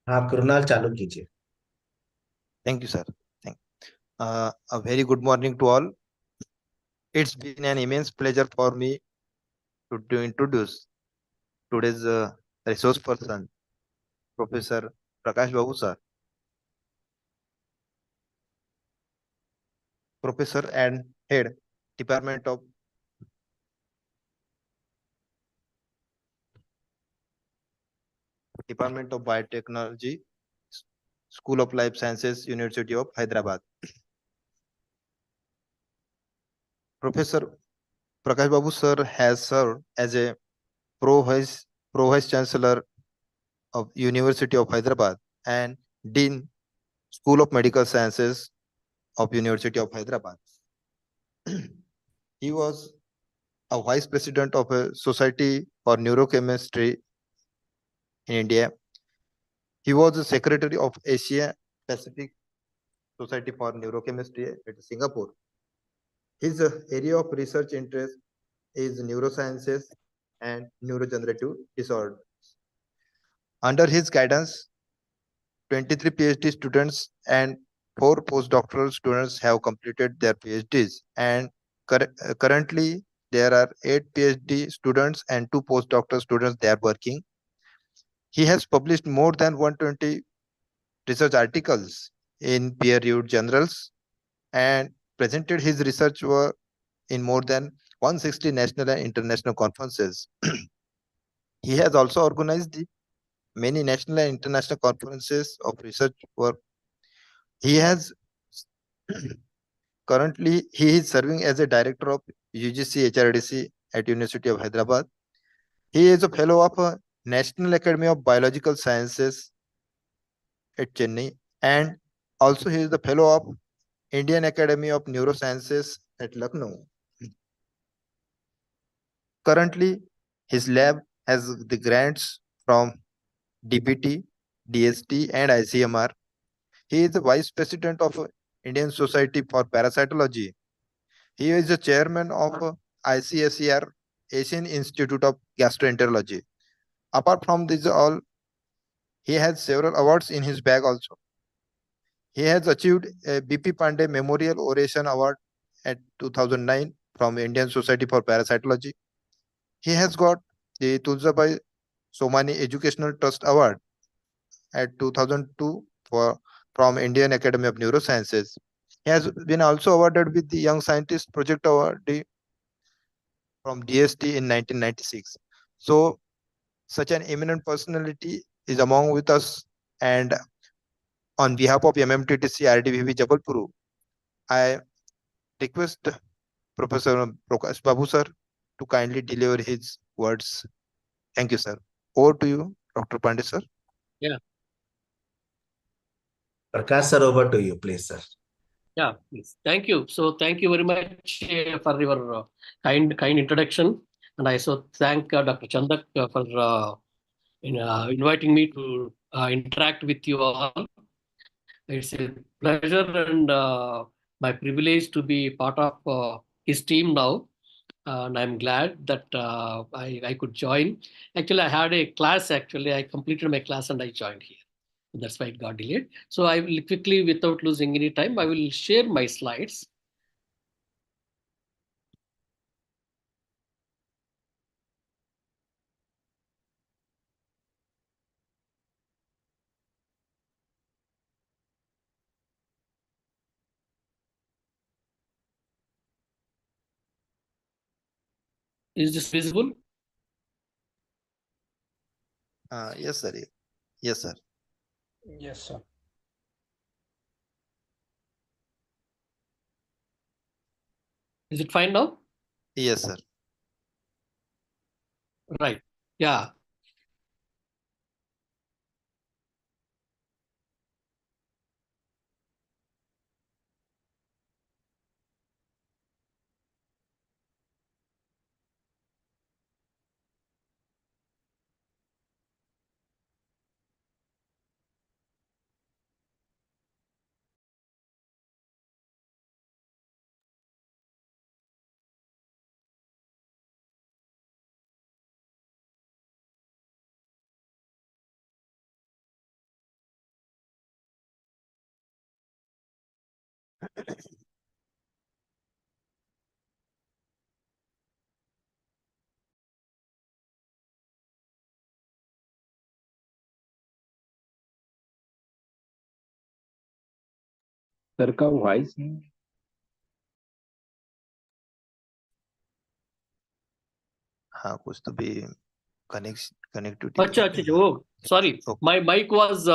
हाँ कृणाल चालू कीजिए। Thank you, sir. Thank. A very good morning to all. It's been an immense pleasure for me to introduce today's resource person, Professor Prakash Babu, sir, Professor and Head Department of Biotechnology, School of Life Sciences, University of Hyderabad. Professor Prakash Babu, sir, has served as a Pro Vice Pro Vice Chancellor of University of Hyderabad and Dean School of Medical Sciences of University of Hyderabad. He was a vice president of a society for neurochemistry in India. He was the secretary of Asia Pacific Society for Neurochemistry at Singapore. His area of research interest is neurosciences and neurodegenerative disorders. Under his guidance, 23 PhD students and 4 postdoctoral students have completed their PhDs, and currently there are 8 PhD students and 2 postdoctoral students they are working. He has published more than 120 research articles in peer-reviewed journals and presented his research work in more than 160 national and international conferences. He has also organized many national and international conferences of research work. He has currently he is serving as a director of UGC HRDC at University of Hyderabad. He is a fellow of National Academy of Biological Sciences at Chennai, and also he is the fellow of Indian Academy of Neurosciences at Lucknow. Currently, his lab has the grants from DBT, DST, and ICMR. He is the vice president of Indian Society for Parasitology. He is the chairman of ICSER, Asian Institute of Gastroenterology. Apart from this all, he has several awards in his bag also. He has achieved a BP Pandey Memorial Oration Award at 2009 from Indian Society for Parasitology. He has got the Tulsabai Somani Educational Trust Award at 2002 for from Indian Academy of Neurosciences. He has been also awarded with the Young Scientist Project Award from DST in 1996. So, such an eminent personality is among with us, and on behalf of MM-TTC RDVV Jabalpur, I request Professor Prakash Babu sir to kindly deliver his words. Thank you, sir. Over to you, Dr. Pandey sir. Yeah, Prakash sir, over to you, please, sir. yeah, please. Thank you. So thank you very much for your kind introduction. And I also thank Dr. Chandak for inviting me to interact with you all. It's a pleasure and my privilege to be part of his team now. And I'm glad that I could join. Actually, I had a class. Actually, I completed my class and I joined here. That's why it got delayed. So I will quickly, without losing any time, I will share my slides. Is this visible? Yes, sir. Yes, sir. Yes, sir. Is it fine now? Yes, sir. Right. Yeah. Sir का voice हाँ, कुछ तो भी connectivity अच्छा, अच्छा, अच्छा. Oh, sorry. My mic was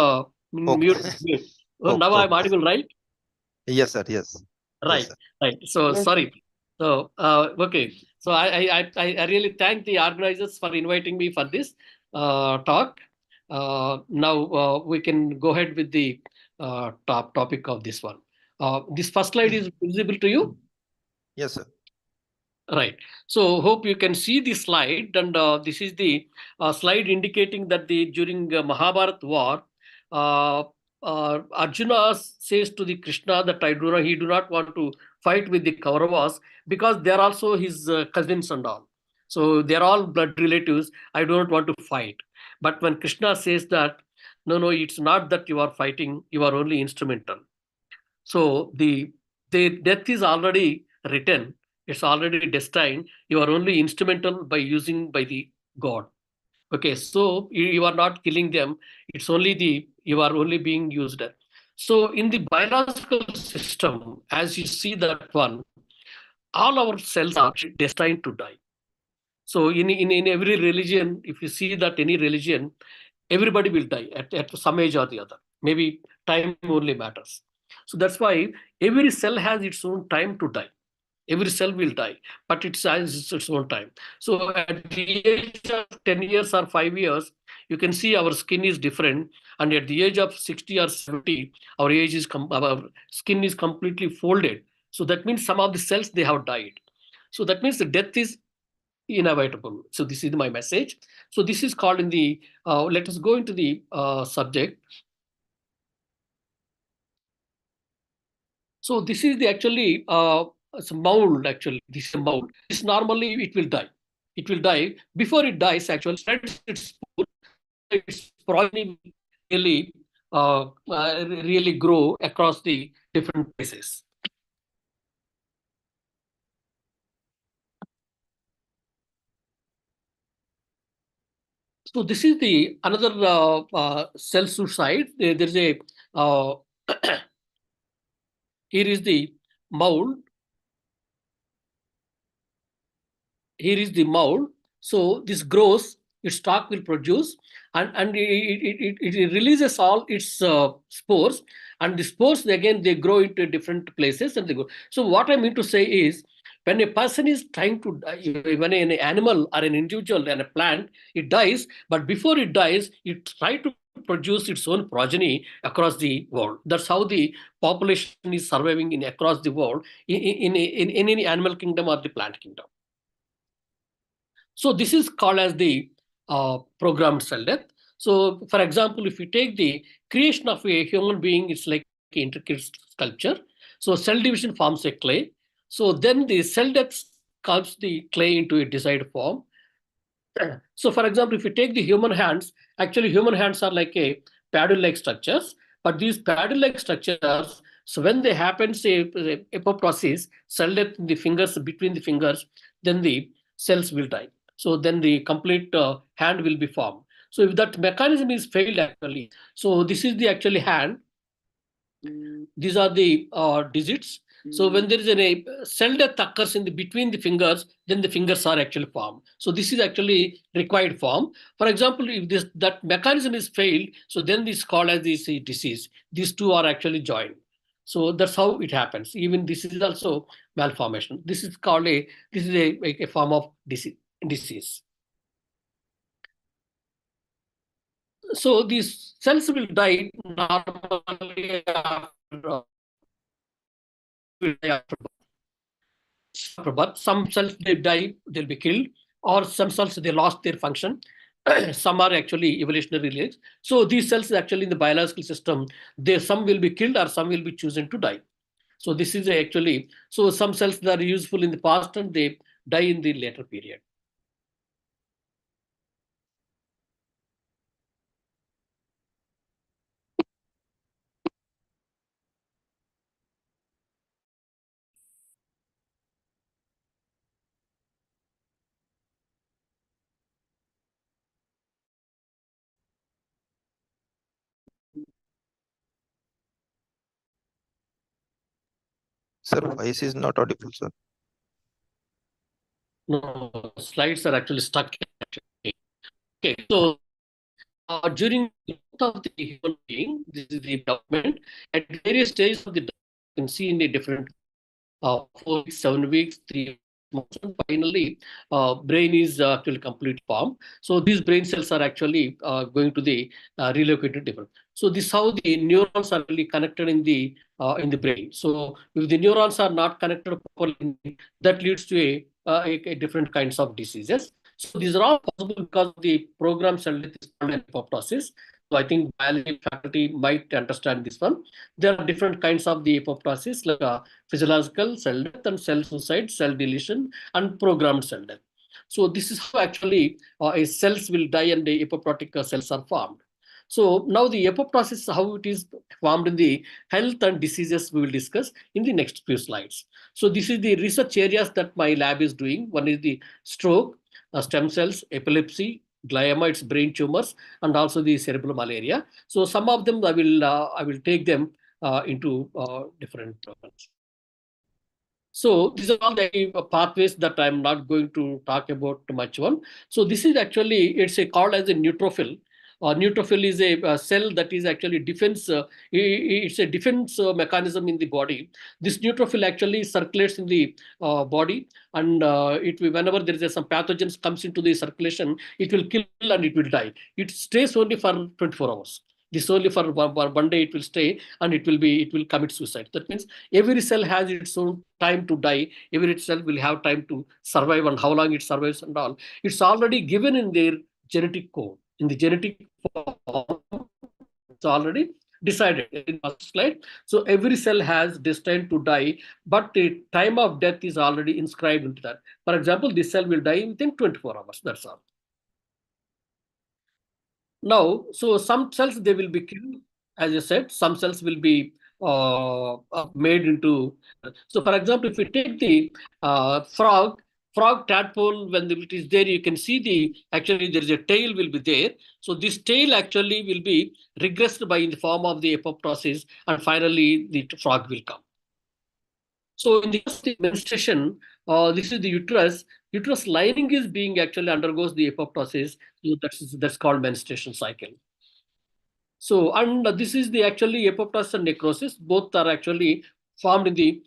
mute. Okay. Oh, now I'm Okay. audible, right? Yes, sir. Yes. Yes, Right, sir. right. So Yes, sorry. So okay. So I really thank the organizers for inviting me for this talk. Now we can go ahead with the top topic of this one. This first slide is visible to you. Yes, sir. Right. So hope you can see the slide, and this is the slide indicating that the during Mahabharat war, uh, Arjuna says to the Krishna that he do not want to fight with the Kauravas because they are also his cousins and all. So they are all blood relatives. I do not want to fight. But when Krishna says that, no, no, it's not that you are fighting. You are only instrumental. So the death is already written. It's already destined. You are only instrumental by using by the God. Okay, so you are not killing them. It's only you are only being used. So in the biological system, as you see that one, all our cells are destined to die. So in every religion, if you see that any religion, everybody will die at some age or the other. Maybe time only matters. So that's why every cell has its own time to die. Every cell will die, but it has its own time. So at the age of 10 years or 5 years, you can see our skin is different. And at the age of 60 or 70, our skin is completely folded. So that means some of the cells, they have died. So that means the death is inevitable. So this is my message. So this is called in the, let us go into the subject. So this is the actually, it's a mold actually, this is a mold. This normally it will die. It will die. Before it dies actually, spreads its progeny really, really grow across the different places. So this is the another cell suicide. There is a uh, here is the mold. Here is the mold. So this grows, its stalk will produce, and it releases all its spores, and the spores again they grow into different places and they go. So what I mean to say is, when a person is trying to die, when an animal or an individual and a plant, it dies, but before it dies, it tries to produce its own progeny across the world. That's how the population is surviving in across the world in any animal kingdom or the plant kingdom. So this is called as the programmed cell death. So for example, if you take the creation of a human being, it's like an intricate sculpture. So cell division forms a clay. So then the cell death sculpts the clay into a desired form. So for example, if you take the human hands, actually human hands are like a paddle-like structures, but these paddle-like structures, so when they happen, say apoptosis, cell death in the fingers, between the fingers, then the cells will die. So then the complete hand will be formed. So if that mechanism is failed actually, so this is the actually hand, these are the digits. So when there is a cell death occurs in the between the fingers, then the fingers are actually formed. So this is actually required form. For example, if this that mechanism is failed, so then this is called as this disease. These two are actually joined. So that's how it happens. Even this is also malformation. This is called a form of disease. So these cells will die normally after, but some cells they die, they'll be killed, or some cells they lost their function. Some are actually evolutionary related. So these cells actually in the biological system, they some will be killed or some will be chosen to die. So this is actually, so some cells that are useful in the past and they die in the later period. Sir, voice is not audible, sir. No, slides are actually stuck. Okay, so during the growth of the human being, this is the development, at various stages of the development, you can see in the different 4 weeks, 7 weeks, 3 months, and finally, brain is actually complete form. So these brain cells are actually going to the relocated different. So this is how the neurons are really connected in the brain. So if the neurons are not connected properly, that leads to a different kinds of diseases. So these are all possible because the program cell death is called apoptosis. So I think biology faculty might understand this one. There are different kinds of the apoptosis, like physiological cell death and cell suicide, cell deletion, and programmed cell death. So this is how actually a cells will die and the apoptotic cells are formed. So now the apoptosis, how it is formed in the health and diseases, we will discuss in the next few slides. So this is the research areas that my lab is doing. One is the stroke, stem cells, epilepsy, glioma, it's brain tumors, and also the cerebral malaria. So some of them I will take them into different programs. So these are all the pathways that I'm not going to talk about much one. So this is actually, it's called as a neutrophil. Neutrophil is a cell that is actually defense. It's a defense mechanism in the body. This neutrophil actually circulates in the body, and whenever there is some pathogens comes into the circulation, it will kill and it will die. It stays only for 24 hours. This only for one day it will stay, and it will commit suicide. That means every cell has its own time to die. Every cell will have time to survive, and how long it survives and all. It's already given in their genetic code. In the genetic form, it's already decided in the slide. So every cell has destined to die, but the time of death is already inscribed into that. For example, this cell will die within 24 hours. That's all. Now, so some cells, they will be killed, as you said. Some cells will be made into. So, for example, if we take the frog tadpole, when it is there, you can see actually there is a tail will be there. So this tail actually will be regressed by in the form of the apoptosis, and finally the frog will come. So in the menstruation, this is the uterus. Uterus lining is being actually undergoes the apoptosis. So that's called menstruation cycle. So, and this is the actually apoptosis and necrosis. Both are actually formed in the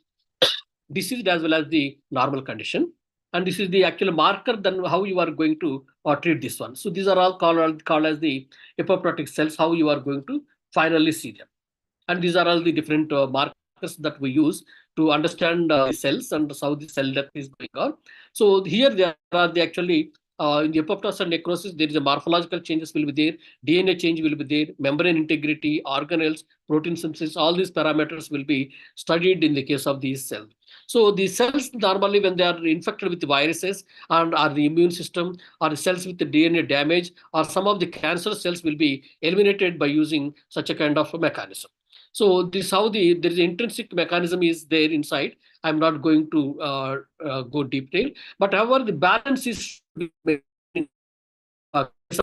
diseased as well as the normal condition. And this is the actual marker then how you are going to treat this one. So these are all called as the apoptotic cells, how you are going to finally see them. And these are all the different markers that we use to understand the cells and how the cell death is going on. So here there are the actually in the apoptosis and necrosis, there is a morphological changes will be there, DNA change will be there, membrane integrity, organelles, protein synthesis, all these parameters will be studied in the case of these cells. So the cells normally when they are infected with viruses and are the immune system or cells with the DNA damage or some of the cancer cells will be eliminated by using such a kind of a mechanism. So this how there is intrinsic mechanism is there inside. I'm not going to go detail, but however the balance is so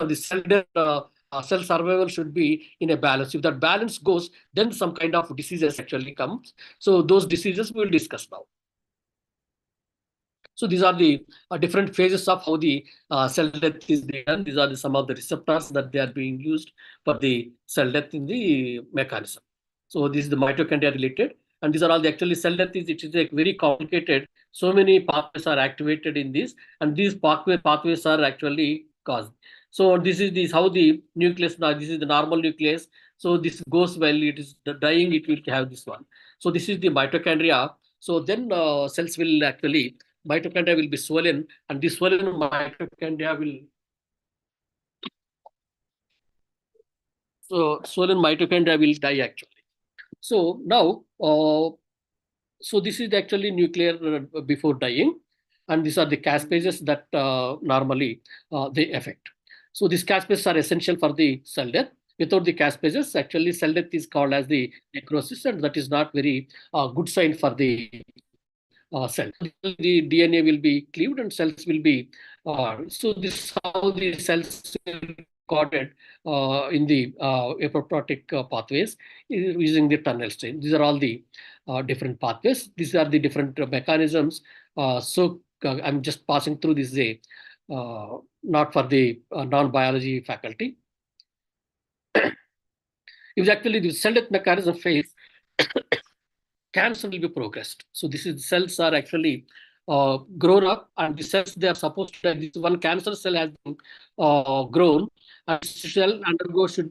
the cell survival should be in a balance. If that balance goes, then some kind of diseases actually comes. So those diseases we will discuss now. So these are the different phases of how the cell death is done. These are some of the receptors that they are being used for the cell death in the mechanism. So this is the mitochondria related, and these are all the actually cell death it is like very complicated. So many pathways are activated in this, and these pathways are actually caused. So this is how the nucleus now. This is the normal nucleus. So this goes well. It is the dying. It will have this one. So this is the mitochondria. So then cells will actually mitochondria will be swollen, and this swollen mitochondria will swollen mitochondria will die actually. So now, so this is actually nuclear before dying, and these are the caspases that normally they affect. So these caspases are essential for the cell death. Without the caspases, actually cell death is called as the necrosis, and that is not very good sign for the cell. The DNA will be cleaved and cells will be. So this is how the cells will be recorded in the apoptotic pathways using the tunnel strain. These are all the different pathways. These are the different mechanisms. I'm just passing through this day, not for the non-biology faculty. If actually the cell death mechanism fails, cancer will be progressed. So this is the cells are actually grown up, and the cells they are supposed to die. This one cancer cell has been grown, and cell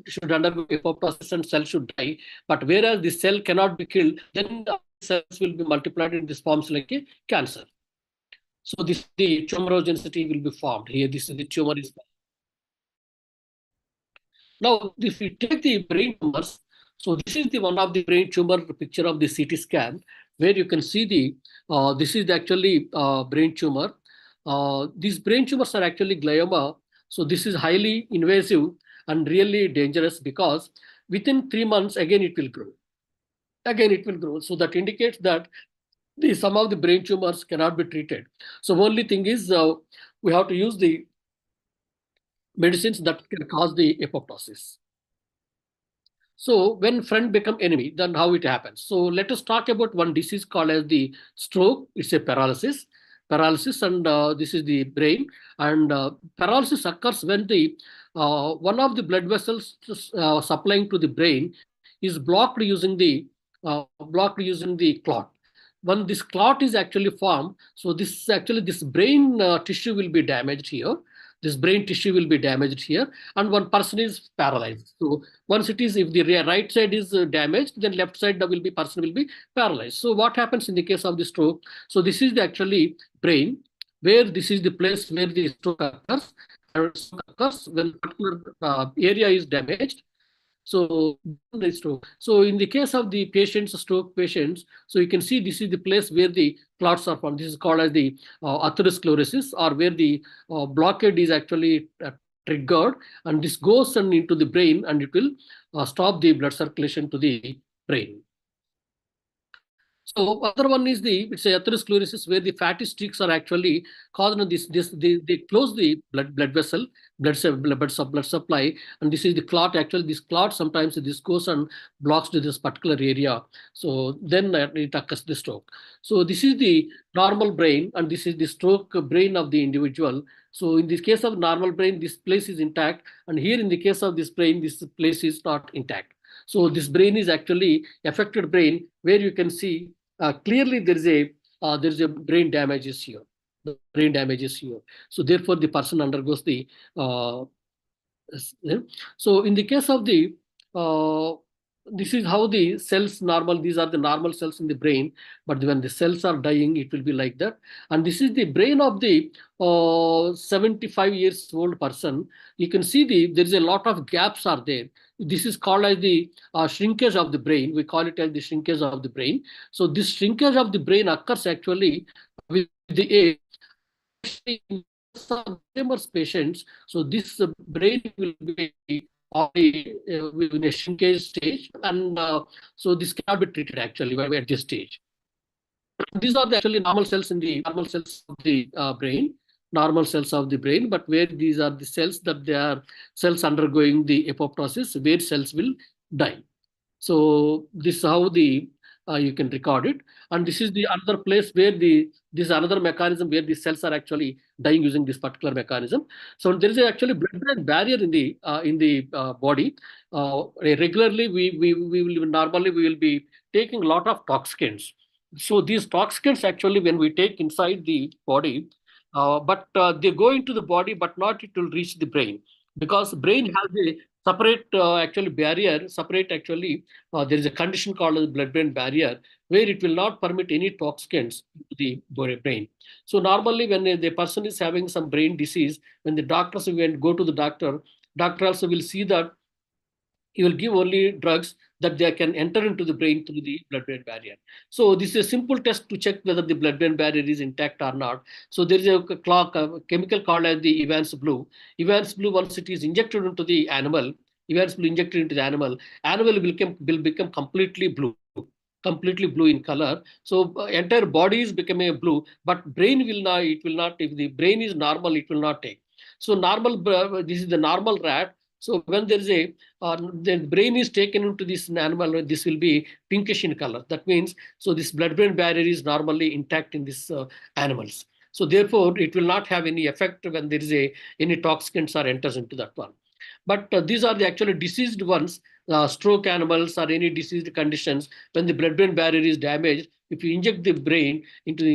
should undergo apoptosis and cell should die. But whereas the cell cannot be killed, then the cells will be multiplied in this forms like a cancer. So this the tumorogenicity will be formed here. This is the tumor is. Now, if we take the brain tumors, so this is the one of the brain tumor picture of the CT scan, where you can see the this is actually brain tumor. These brain tumors are actually glioma. So this is highly invasive and really dangerous, because within 3 months again it will grow. Again it will grow. So that indicates that some of the brain tumors cannot be treated. So only thing is we have to use the medicines that can cause the apoptosis. So when friend become enemy, then how it happens? So let us talk about one disease called as the stroke. It's a paralysis, and this is the brain. And paralysis occurs when the one of the blood vessels supplying to the brain is blocked using the clot. When this clot is actually formed, so this brain tissue will be damaged here. This brain tissue will be damaged here, and one person is paralyzed. So once it is, if the right side is damaged, then left side person will be paralyzed. So what happens in the case of the stroke? So this is the actually brain, where this is the place where the stroke occurs. And stroke occurs when particular area is damaged. So the stroke. So in the case of the patients, stroke patients, so you can see this is the place where the clots are formed. This is called as the atherosclerosis, or where the blockade is actually triggered, and this goes into the brain, and it will stop the blood circulation to the brain. So other one is it's a atherosclerosis, where the fatty streaks are actually causing they close the blood vessel, blood supply, and this is the clot. Actually, this clot sometimes this goes and blocks to this particular area. So then it occurs the stroke. So this is the normal brain, and this is the stroke brain of the individual. So in this case of normal brain, this place is intact, and here in the case of this brain, this place is not intact. So this brain is actually affected brain, where you can see clearly there is a brain damages here. The brain damages here. So therefore, the person undergoes the. So in the case of the, this is how the cells normal. These are the normal cells in the brain. But when the cells are dying, it will be like that. And this is the brain of the 75 years old person. You can see there is a lot of gaps are there. This is called as the shrinkage of the brain. We call it as the shrinkage of the brain. So this shrinkage of the brain occurs actually with the age. In some Alzheimer's patients, so this brain will be in a shrinkage stage, and so this cannot be treated actually at this stage. These are actually normal cells of the brain. Normal cells of the brain, but where these are the cells that they are cells undergoing the apoptosis, where cells will die. So this is how the you can record it, and this is the other place where this another mechanism where the cells are actually dying using this particular mechanism. So there is actually blood-brain barrier in the body. Regularly, we will be taking a lot of toxins. So these toxins actually, when we take inside the body, but they go into the body, but not it will reach the brain, because brain has a separate actually barrier. There is a condition called the blood-brain barrier, where it will not permit any toxins to the brain. So normally, when the person is having some brain disease, when the doctors go to the doctor also will see that he will give only drugs that they can enter into the brain through the blood-brain barrier. So this is a simple test to check whether the blood-brain barrier is intact or not. So there is a chemical called as the Evans blue. Evans blue, once it is injected into the animal, animal will become completely blue in color. So entire body is becoming a blue, but brain will not. If the brain is normal, it will not take. So this is the normal rat. So when there is the brain is taken into this animal, this will be pinkish in color. That means, so this blood-brain barrier is normally intact in these animals. So therefore, it will not have any effect when there is any toxins or enters into that one. But these are the actually diseased ones, stroke animals or any diseased conditions. When the blood-brain barrier is damaged, if you inject the brain into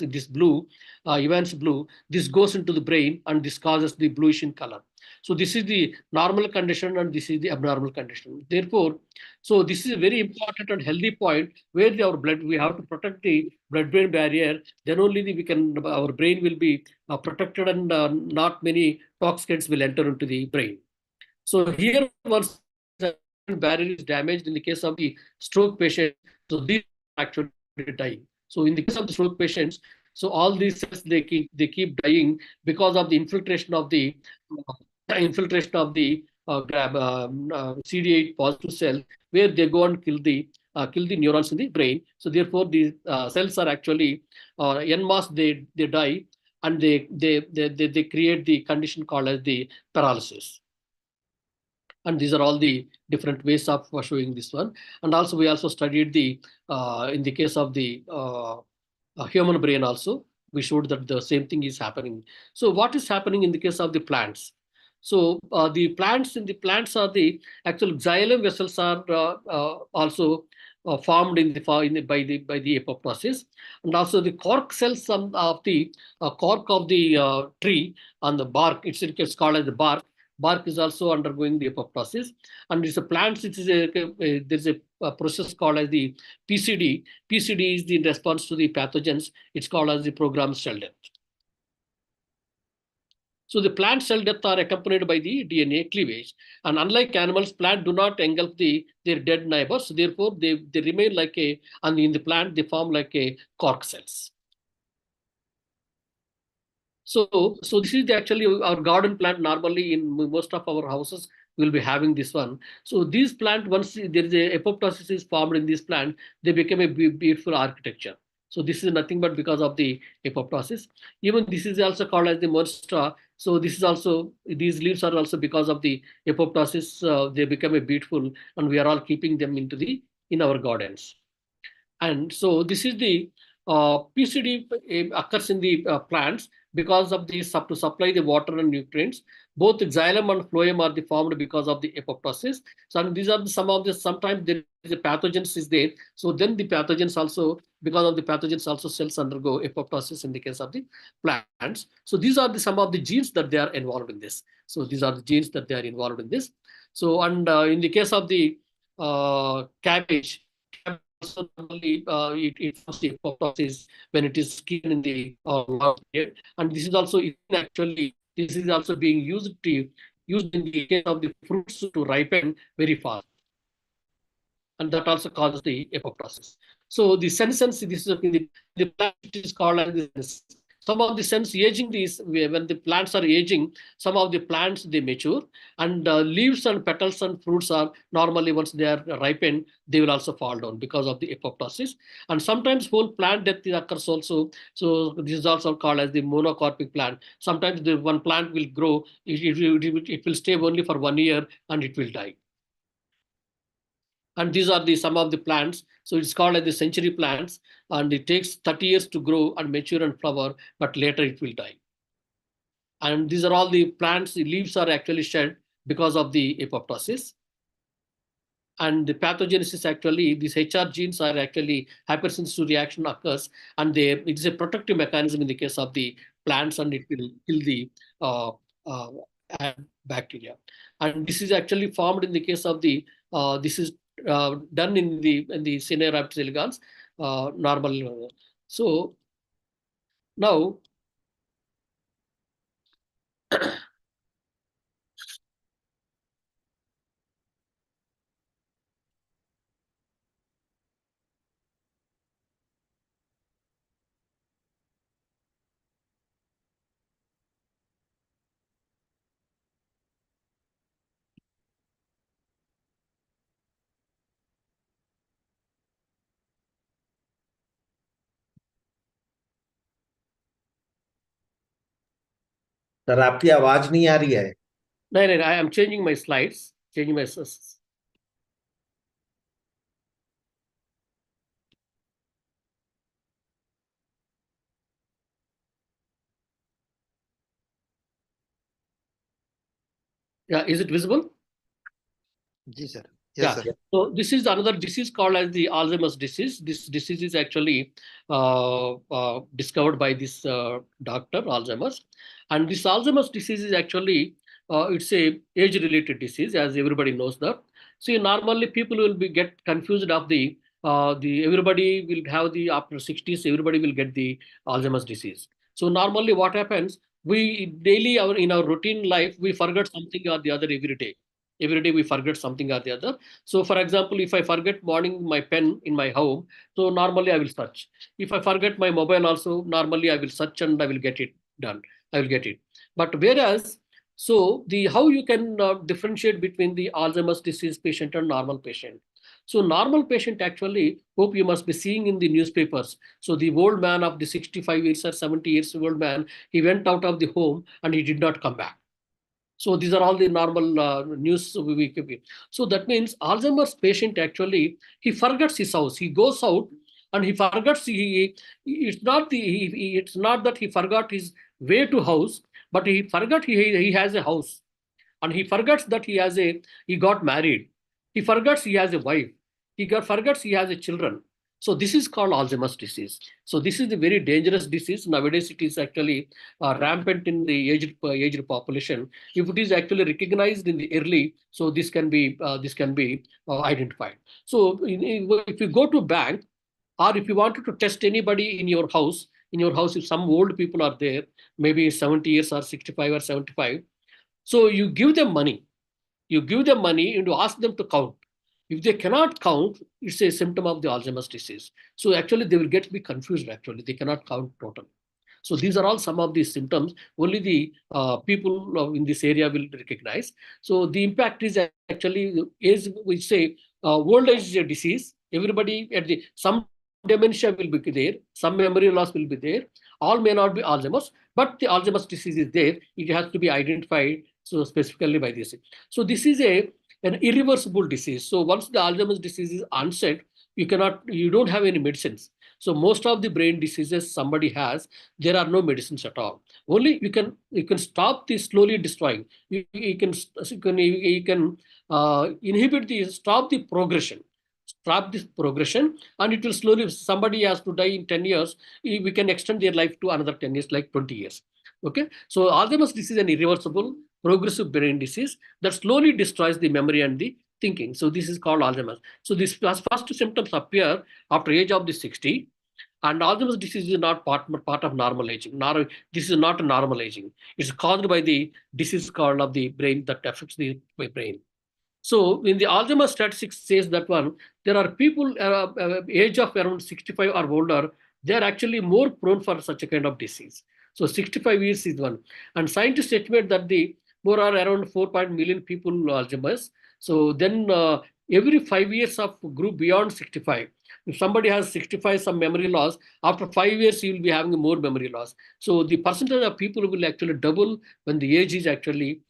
this blue, Evans blue, this goes into the brain and this causes the bluish in color. So this is the normal condition and this is the abnormal condition. Therefore, so this is a very important and healthy point where our blood, we have to protect the blood-brain barrier. Then only our brain will be protected and not many toxins will enter into the brain. So here, once the barrier is damaged in the case of the stroke patient, so these actually dying. So in the case of the stroke patients, so all these cells they keep dying because of the infiltration of the CD8 positive cells, where they go and kill the neurons in the brain. So therefore, these cells are actually en masse they die, and they create the condition called as the paralysis. And these are all the different ways of showing this one. And also we also studied the in the case of the human brain also, we showed that the same thing is happening. So what is happening in the case of the plants? So the plants are the actual xylem vessels are also formed by the apoptosis, and also the cork cells of the cork of the tree on the bark. It's called as the bark. Bark is also undergoing the apoptosis, and it's a plants. There's a process called as the PCD. PCD is the response to the pathogens. It's called as the programmed cell death. So the plant cell death are accompanied by the DNA cleavage. And unlike animals, plants do not engulf their dead neighbors. Therefore, they remain and in the plant, they form like a cork cells. So this is actually our garden plant. Normally, in most of our houses, we'll be having this one. So these plant, once there is a apoptosis is formed in this plant, they become a beautiful architecture. So this is nothing but because of the apoptosis. Even this is also called as the monstera. So this is also, these leaves are also because of the apoptosis. They become a beautiful, and we are all keeping them in our gardens. And so this is the PCD occurs in the plants because of the to supply the water and nutrients. Both xylem and phloem are formed because of the apoptosis. So and these are some of the, sometimes there is a pathogens is there. So then the pathogens also, because of the pathogens also, cells undergo apoptosis in the case of the plants. So these are some of the genes that they are involved in this. So these are the genes that they are involved in this. So and in the case of the cabbage also normally it forms the apoptosis when it is skin in the long period. And this is also actually this is also being used in the case of the fruits to ripen very fast, and that also causes the apoptosis. So the senescence, this is the plant is called as the senescence. Some of the sense aging is when the plants are aging, some of the plants they mature, and leaves and petals and fruits are normally, once they are ripened, they will also fall down because of the apoptosis. And sometimes whole plant death occurs also. So this is also called as the monocarpic plant. Sometimes the one plant will grow, it will stay only for 1 year and it will die. And these are some of the plants. So it's called as the century plants, and it takes 30 years to grow and mature and flower, but later it will die. And these are all the plants, the leaves are actually shed because of the apoptosis. And the pathogenesis, actually, these HR genes are actually hypersensitive reaction occurs, and it is a protective mechanism in the case of the plants, and it will kill the uh, bacteria. And this is actually formed in the case of the this is done in the Cineraptis elegans normal. So now sir आपकी आवाज नहीं आ रही है। No, I am changing my slides, changing my. Yeah, is it visible? Yes, sir. Yeah. Yes, sir. So this is another disease called as the Alzheimer's disease. This disease is actually discovered by this doctor, Alzheimer's. And this Alzheimer's disease is actually, it's a age-related disease, as everybody knows that. So normally people will be get confused of the everybody will have the after 60s, everybody will get the Alzheimer's disease. So normally what happens, we daily in our routine life, we forget something or the other every day. Every day we forget something or the other. So for example, if I forget morning my pen in my home, so normally I will search. If I forget my mobile also, normally I will search and I will get it done. I will get it. But whereas, so the how you can differentiate between the Alzheimer's disease patient and normal patient. So normal patient actually, hope you must be seeing in the newspapers. So the old man of the 65 years or 70 years old man, he went out of the home and he did not come back. So these are all the normal news we keep it. So that means Alzheimer's patient actually, he forgets his house. He goes out and he forgets. It's not it's not that he forgot his way to house, but he forgot he has a house, and he forgets that he got married. He forgets he has a wife. Forgets he has a children. So this is called Alzheimer's disease. So this is a very dangerous disease. Nowadays it is actually rampant in the aged population. If it is actually recognized in the early, so this can be identified. So if you go to bank, or if you wanted to test anybody in your house, if some old people are there, maybe 70 years or 65 or 75, so you give them money. You give them money and you ask them to count. If they cannot count, it's a symptom of the Alzheimer's disease. So actually, they will get to be confused. Actually, they cannot count total. So these are all some of the symptoms. Only the people in this area will recognize. So the impact is actually, is we say, old age is a disease. Everybody at the some dementia will be there, some memory loss will be there. All may not be Alzheimer's, but the Alzheimer's disease is there. It has to be identified so specifically by this. So this is an irreversible disease. So once the Alzheimer's disease is onset, you don't have any medicines. So most of the brain diseases somebody has, there are no medicines at all. Only you can stop the slowly destroying. You can inhibit the stop the progression. Stop this progression, and it will slowly. If somebody has to die in 10 years, we can extend their life to another 10 years, like 20 years. Okay, so Alzheimer's disease is an irreversible progressive brain disease that slowly destroys the memory and the thinking. So this is called Alzheimer's. So these first symptoms appear after age of the 60. And Alzheimer's disease is not part of normal aging. This is not a normal aging. It's caused by the disease called of the brain that affects the brain. So in the Alzheimer's statistics says that one, there are people age of around 65 or older, they are actually more prone for such a kind of disease. So 65 years is one. And scientists estimate that the more are around 4 million people Alzheimer's. So then every 5 years of group beyond 65, if somebody has 65, some memory loss, after 5 years, you will be having more memory loss. So the percentage of people will actually double when the age is actually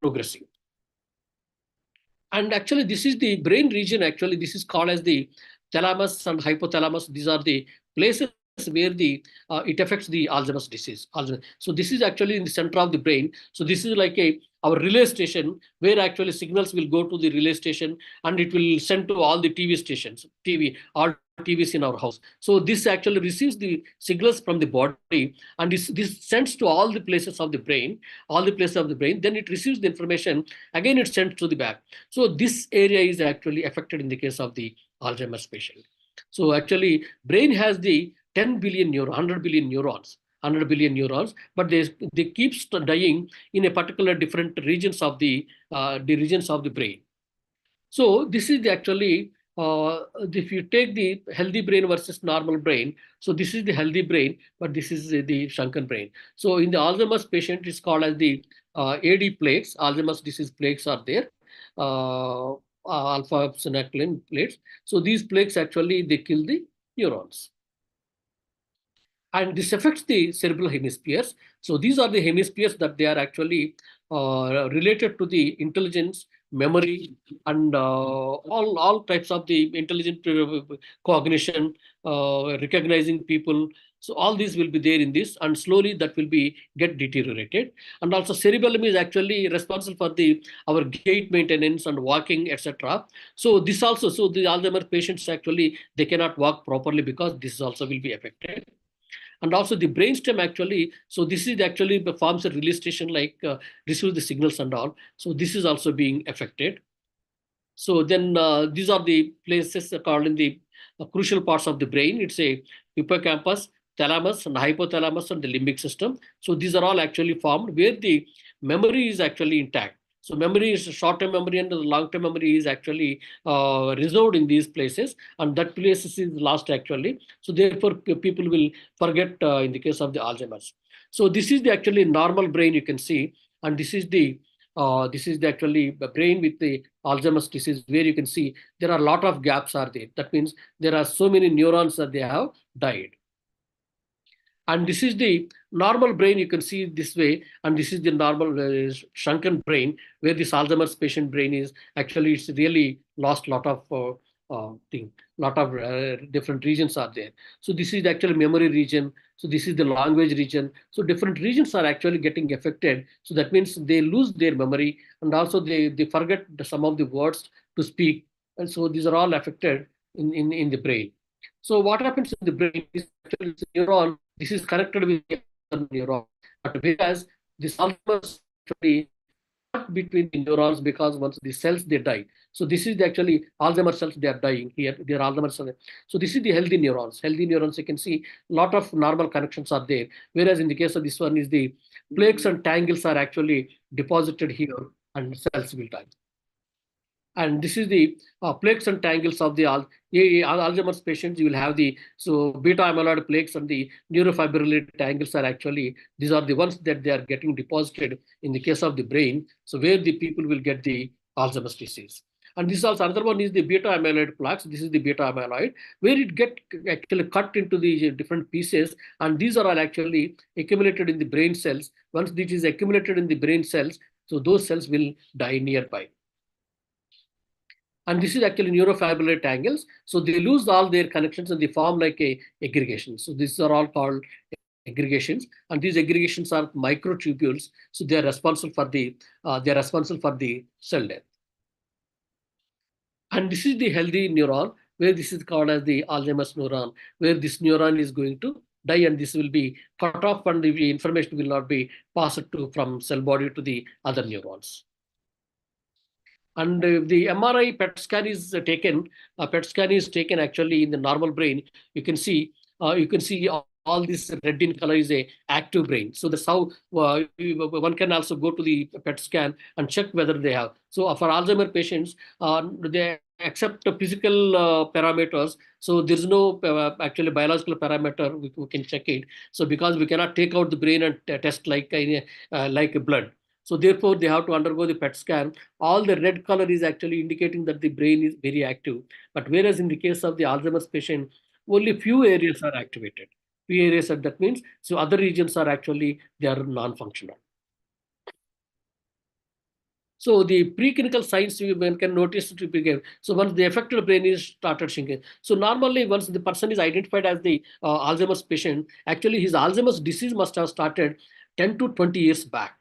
progressing. And actually, this is the brain region. Actually, this is called as the thalamus and hypothalamus. These are the places where the it affects the Alzheimer's disease. So this is actually in the center of the brain. So this is like our relay station where actually signals will go to the relay station and it will send to all the TV stations, all TVs in our house. So this actually receives the signals from the body and this sends to all the places of the brain, Then it receives the information. Again, it sends to the back. So this area is actually affected in the case of the Alzheimer's patient. So actually, brain has the 10 billion 100 billion neurons. 100 billion neurons, but they keep dying in a particular different regions of the regions of the brain. So this is actually if you take the healthy brain versus normal brain, so this is the healthy brain, but this is the shrunken brain. So in the Alzheimer's patient, it's called as the AD plaques. Alzheimer's disease plaques are there. Alpha synuclein plaques. So these plaques actually they kill the neurons. And this affects the cerebral hemispheres. So these are the hemispheres that they are actually related to the intelligence, memory, and all types of the intelligent cognition, recognizing people. So all these will be there in this, and slowly that will be get deteriorated. And also cerebellum is actually responsible for the our gait maintenance and walking, etc. So this also, so the Alzheimer's patients actually they cannot walk properly because this also will be affected. And also the brainstem actually, so this is actually forms a release station, like receives the signals and all. So this is also being affected. So then these are the places called in the crucial parts of the brain. It's a hippocampus, thalamus, and hypothalamus, and the limbic system. So these are all actually formed where the memory is actually intact. So memory is short-term memory, and the long-term memory is actually reserved in these places, and that place is lost actually. So therefore, people will forget in the case of the Alzheimer's. So this is the actually normal brain you can see, and this is the actually the brain with the Alzheimer's disease, where you can see there are a lot of gaps are there. That means there are so many neurons that they have died. And this is the normal brain, you can see this way, and this is the normal shrunken brain, where this Alzheimer's patient brain is actually, it's really lost lot of lot of different regions are there. So this is actually memory region. So this is the language region. So different regions are actually getting affected. So that means they lose their memory, and also they forget some of the words to speak. And so these are all affected in the brain. So what happens in the brain is actually neuron. This is connected with the other neuron. But whereas this Alzheimer's actually not between the neurons, because once the cells they die. So this is the actually Alzheimer's cells, they are dying here. They are Alzheimer's cells. So this is the healthy neurons. Healthy neurons, you can see a lot of normal connections are there. Whereas in the case of this one is the plaques and tangles are actually deposited here, and cells will die. And this is the plaques and tangles of the Alzheimer's patients. You will have the beta amyloid plaques and the neurofibrillary tangles are actually, these are the ones that they are getting deposited in the case of the brain. So where the people will get the Alzheimer's disease. And this is also another one is the beta amyloid plaques. This is the beta amyloid, where it get actually cut into the different pieces, and these are all actually accumulated in the brain cells. Once this is accumulated in the brain cells, so those cells will die nearby. And this is actually neurofibrillary tangles. So they lose all their connections and they form like a aggregation. So these are all called aggregations, and these aggregations are microtubules. So they are responsible for the cell death. And this is the healthy neuron, where this is called as the Alzheimer's neuron, where this neuron is going to die, and this will be cut off, and the information will not be passed to from cell body to the other neurons. And the MRI PET scan is taken. PET scan is taken actually in the normal brain. You can see all this red in color is a active brain. So that's how one can also go to the PET scan and check whether they have. So for Alzheimer patients, they accept the physical parameters. So there's no actually biological parameter we can check it. So because we cannot take out the brain and test like a blood. So therefore, they have to undergo the PET scan. All the red color is actually indicating that the brain is very active. But whereas in the case of the Alzheimer's patient, only few areas are activated. Few areas, that means, so other regions are actually, they are non-functional. So the preclinical signs one can notice to begin. So once the affected brain is started shrinking. So normally once the person is identified as the Alzheimer's patient, actually his Alzheimer's disease must have started 10 to 20 years back.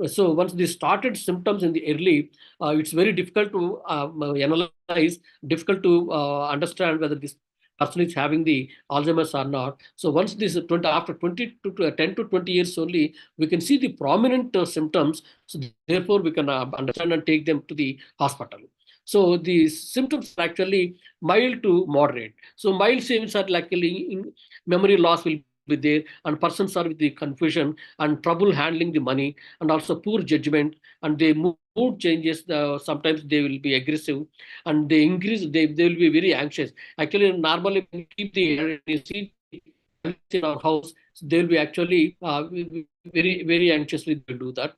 So once they started symptoms in the early, it's very difficult to analyze, difficult to understand whether this person is having the Alzheimer's or not. So once this after 20 to 10 to 20 years only, we can see the prominent symptoms. So therefore, we can understand and take them to the hospital. So the symptoms are actually mild to moderate. So mild symptoms are likely in memory loss will be there, and persons are with the confusion and trouble handling the money, and also poor judgment, and their mood changes. Sometimes they will be aggressive, and they will be very anxious. Actually, normally when you keep you see in our house, they will be actually very anxiously do that.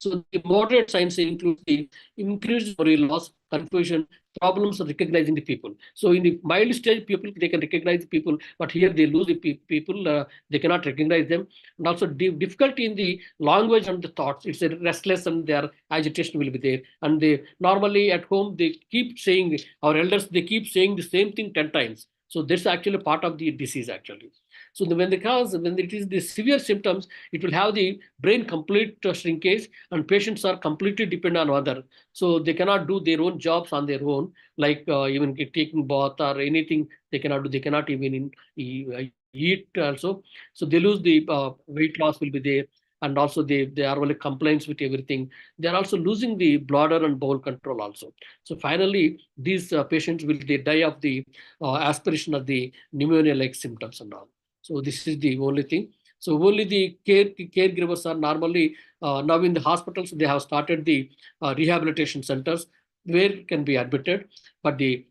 So the moderate signs include the increased memory loss, confusion, problems of recognizing the people. So in the mild stage, people they can recognize the people, but here they lose the people. They cannot recognize them, and also difficulty in the language and the thoughts. It's a restless and their agitation will be there. And they normally at home they keep saying, our elders they keep saying the same thing 10 times. So that's actually part of the disease actually. So when it is the severe symptoms, it will have the brain complete shrinkage, and patients are completely dependent on other. So they cannot do their own jobs on their own, like even taking bath or anything. They cannot do. They cannot even eat also. So they lose the weight loss will be there, and also they are only complaints with everything. They are also losing the bladder and bowel control also. So finally, these patients will they die of the aspiration of the pneumonia-like symptoms and all. So this is the only thing. So only the caregivers are normally now in the hospitals. They have started the rehabilitation centers where it can be admitted. But the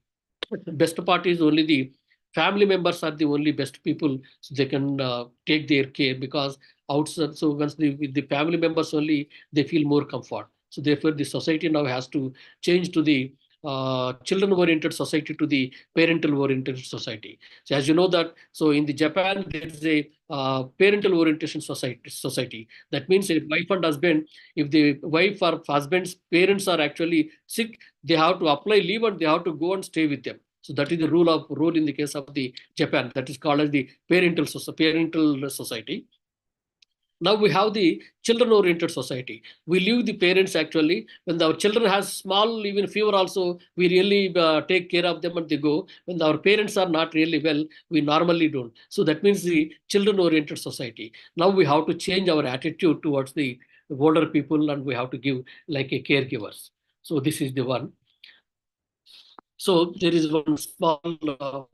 best part is only the family members are the only best people, so they can take their care because outside. So once the family members only they feel more comfort. So therefore, the society now has to change to the children-oriented society to the parental-oriented society. So as you know that, so in the Japan there is a parental orientation society. That means a wife and husband, if the wife or husband's parents are actually sick, they have to apply leave and they have to go and stay with them. So that is the rule in the case of the Japan. That is called as the parental society. Now we have the children-oriented society. We leave the parents actually when our children has small even fever also. We really take care of them and they go. When our parents are not really well, we normally don't. So that means the children-oriented society. Now we have to change our attitude towards the older people and we have to give like a caregivers. So this is the one. So there is one small.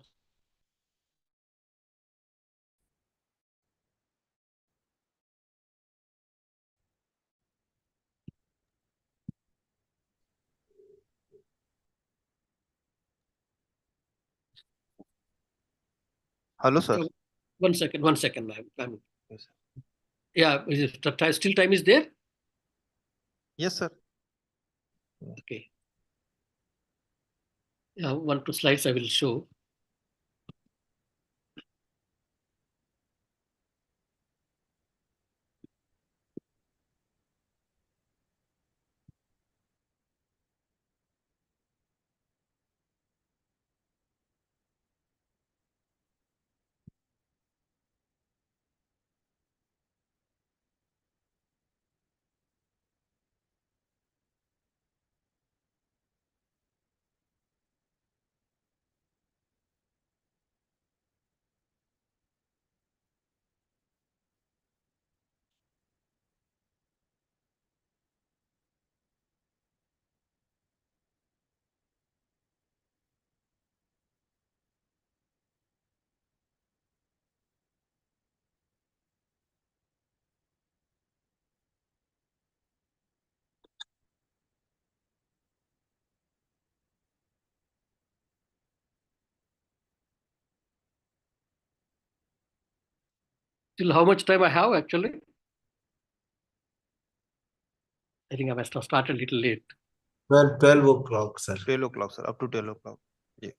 Hello, sir. 1 second, 1 second. Yes, sir. Yeah, still time is there? Yes, sir. Okay. Yeah, 1 2 slides I will show. Till how much time I have actually? I think I must have started a little late. 12 o'clock, sir. 12 o'clock, sir. Up to 12 o'clock. Yeah.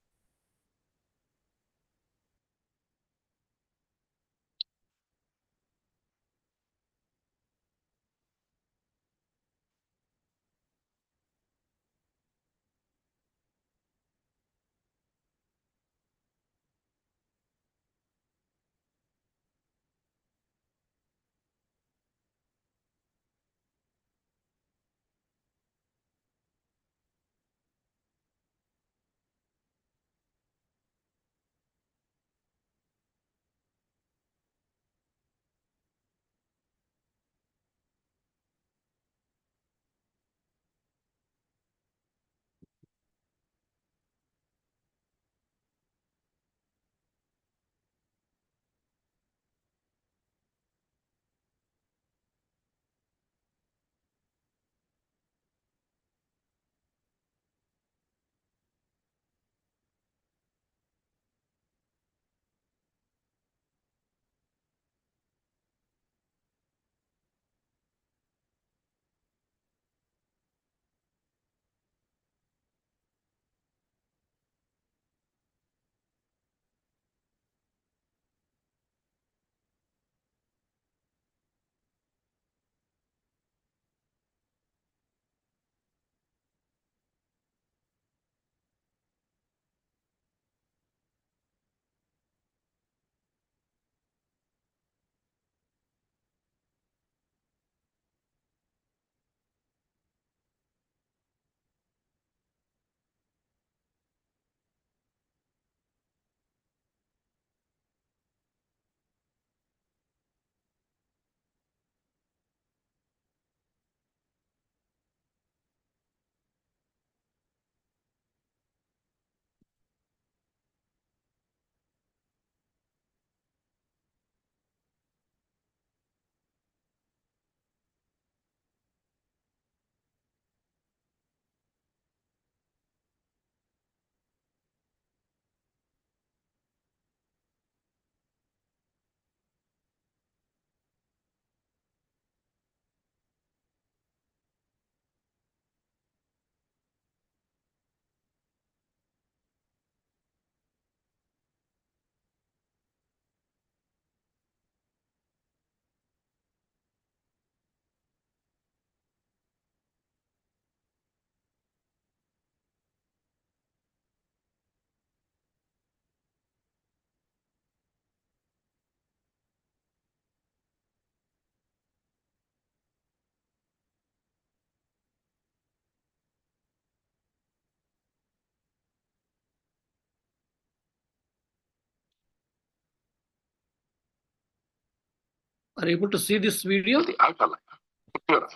Are you able to see this video? The outer layer.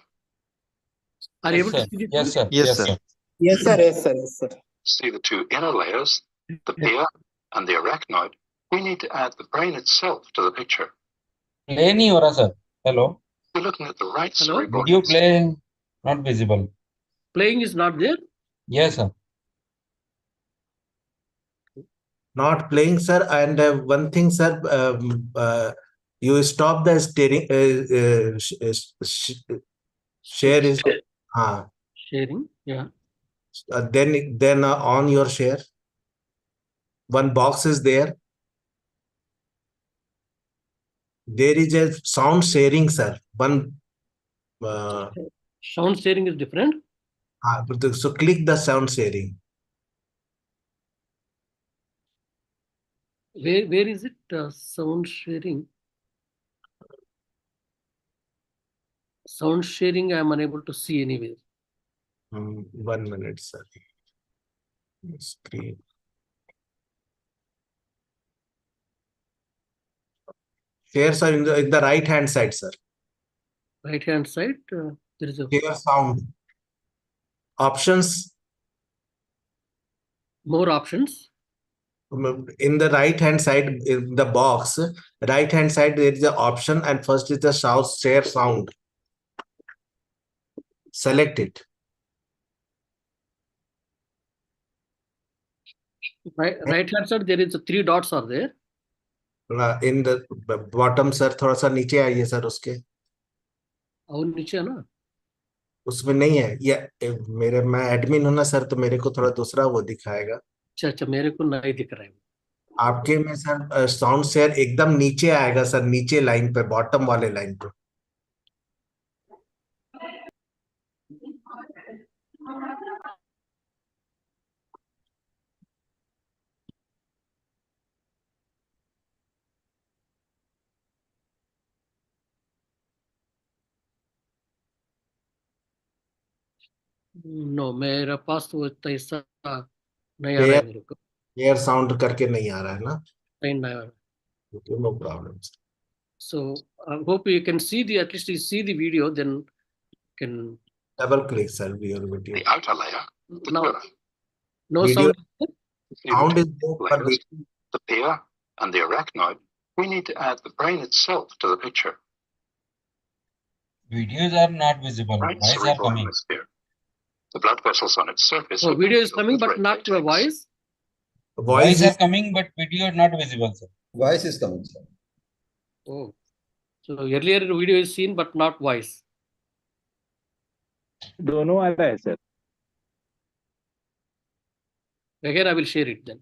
Are you able to sir. see this? Yes, sir. Yes, sir. Yes, sir. Yes, sir. Yes, sir. See the two inner layers, the pia and the arachnoid. We need to add the brain itself to the picture. Play नहीं हो रहा sir. Hello. We're looking at the right Hello? cerebral Video hemisphere. play not visible. Playing is not there. Yes, sir. Not playing, sir. And one thing, sir, you stop the steering. Share is. Sharing. Yeah. Then on your share. One box is there. There is a sound sharing, sir. One. Sound sharing is different. So click the sound sharing. Where is it? Sound sharing. Sound sharing I am unable to see anywhere. 1 minute, sir. Screen. Share, sir, in the right hand side, sir. Right hand side, there is a Share sound. Options. more options. In the right hand side, in the box, right hand side, there is an option, and first is the share sound. Select it. Right hand side, there is a 3 dots are there. In the bottom, sir, थोड़ा सा नीचे आइए sir उसके. और नीचे है ना. उसमें नहीं है ये मैं एडमिन हूं ना सर, तो मेरे को थोड़ा दूसरा वो दिखाएगा. अच्छा मेरे को नहीं दिख रहा है. आपके में सर साउंड शेयर एकदम नीचे आएगा सर, नीचे लाइन पे, बॉटम वाले लाइन पे. नो मेरा पास वो ऐसा नहीं आ रहा है मेरे को. एयर साउंड करके नहीं आ रहा है ना. नहीं आ रहा है. No problem. So I hope you can see at least you see the video, then can Double click, sir, your video. The outer layer. no Video. sound. Sound is there, but Layers, the pia and the arachnoid. We need to add the brain itself to the picture. Videos are not visible. Right Voice are cerebral coming. hemisphere. The blood vessels on its surface. So are video is filled coming, with but red not latex. voice. Voice are is coming, but video not visible, sir. Voice is coming, sir. Oh, so earlier video is seen, but not voice. दोनों आ रहा है sir. Again, I will share it then.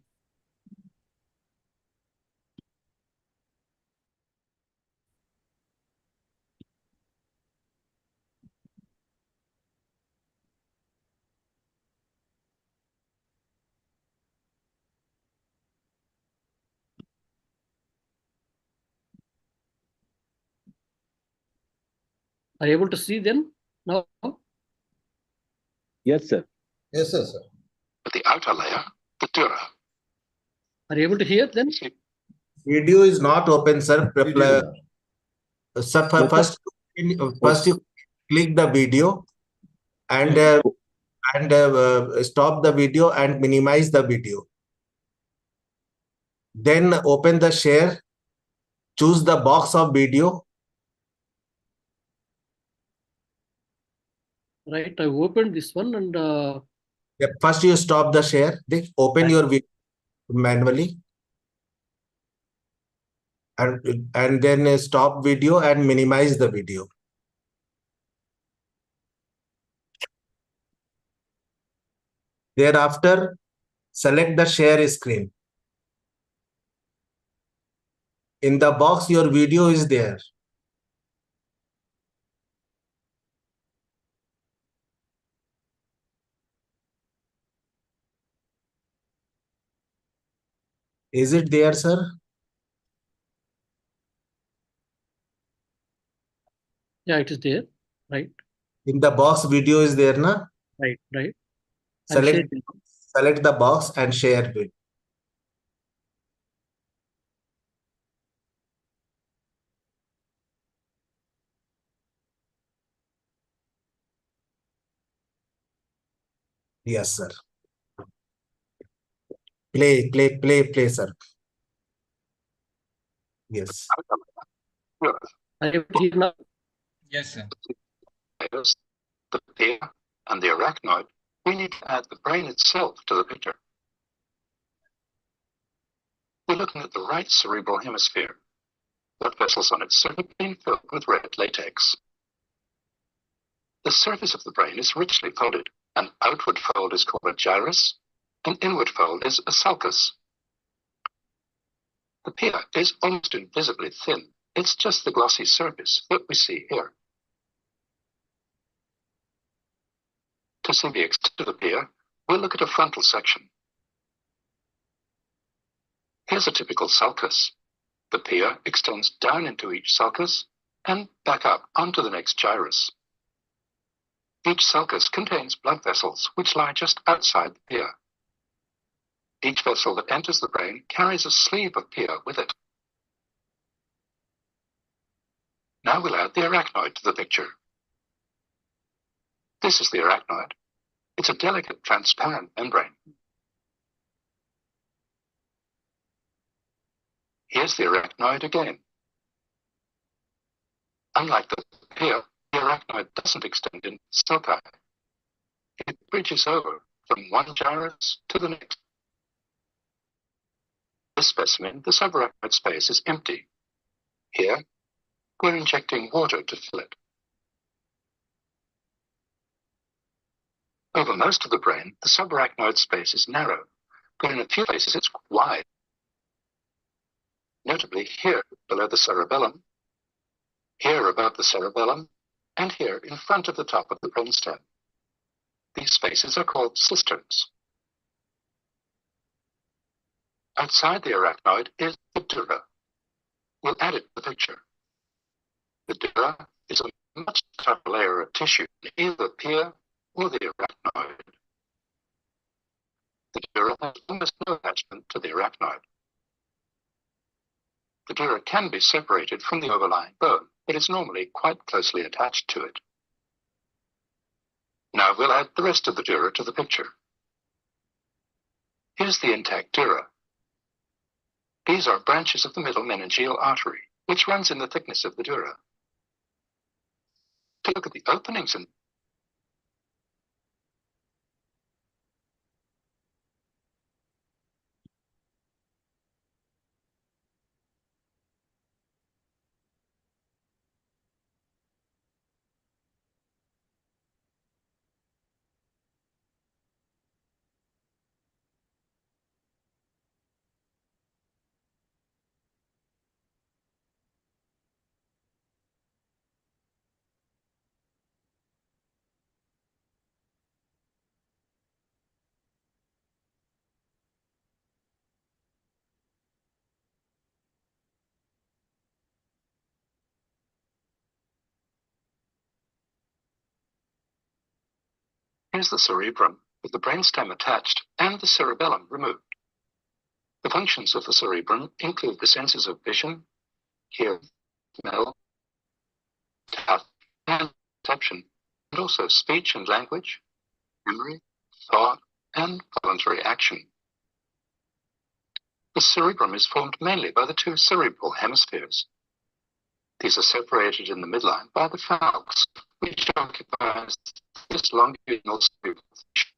Are you able to see then? No. Yes, sir. Yes, sir, sir. But the outer layer, the dura. Are you able to hear then? video is not open, sir. Sir, first you click the video and stop the video and minimize the video. Then open the share. Choose the box of video. Right, I opened this one and First you stop the share. Open your video manually. And then stop video and minimize the video. Thereafter, select the share screen. In the box, your video is there. Is it there, sir? yeah, it is there. Right, In the box, video is there, na? right. I'm Select sharing. the box and share it. Yes, sir. Play, sir. Yes. Sure. Are you able to hear now? Yes, sir. Layers, the pia, and the arachnoid, we need to add the brain itself to the picture. We're looking at the right cerebral hemisphere. Blood vessels on its surface have been filled with red latex. The surface of the brain is richly folded. An outward fold is called a gyrus. An inward fold is a sulcus. The pia is almost invisibly thin. It's just the glossy surface that we see here. To see the extent of the pia, we'll look at a frontal section. Here's a typical sulcus. The pia extends down into each sulcus and back up onto the next gyrus. Each sulcus contains blood vessels which lie just outside the pia. Each vessel that enters the brain carries a sleeve of pia with it. Now we'll add the arachnoid to the picture. This is the arachnoid. It's a delicate, transparent membrane. Here's the arachnoid again. Unlike the pia, the arachnoid doesn't extend in sulci. It bridges over from one gyrus to the next. This specimen, the subarachnoid space is empty. Here, we're injecting water to fill it. Over most of the brain, the subarachnoid space is narrow, but in a few places it's wide. Notably here below the cerebellum, here above the cerebellum, and here in front of the top of the brainstem. These spaces are called cisterns. Outside the arachnoid is the dura. We'll add it to the picture. The dura is a much tougher layer of tissue in either the pia or the arachnoid. The dura has almost no attachment to the arachnoid. The dura can be separated from the overlying bone, but is normally quite closely attached to it. Now we'll add the rest of the dura to the picture. Here's the intact dura. These are branches of the middle meningeal artery, which runs in the thickness of the dura. To look at the openings in Here's the cerebrum, with the brainstem attached and the cerebellum removed. The functions of the cerebrum include the senses of vision, hearing, smell, touch, and perception, and also speech and language, memory, thought, and voluntary action. The cerebrum is formed mainly by the two cerebral hemispheres. These are separated in the midline by the falx, which occupies this longitudinal cerebral section.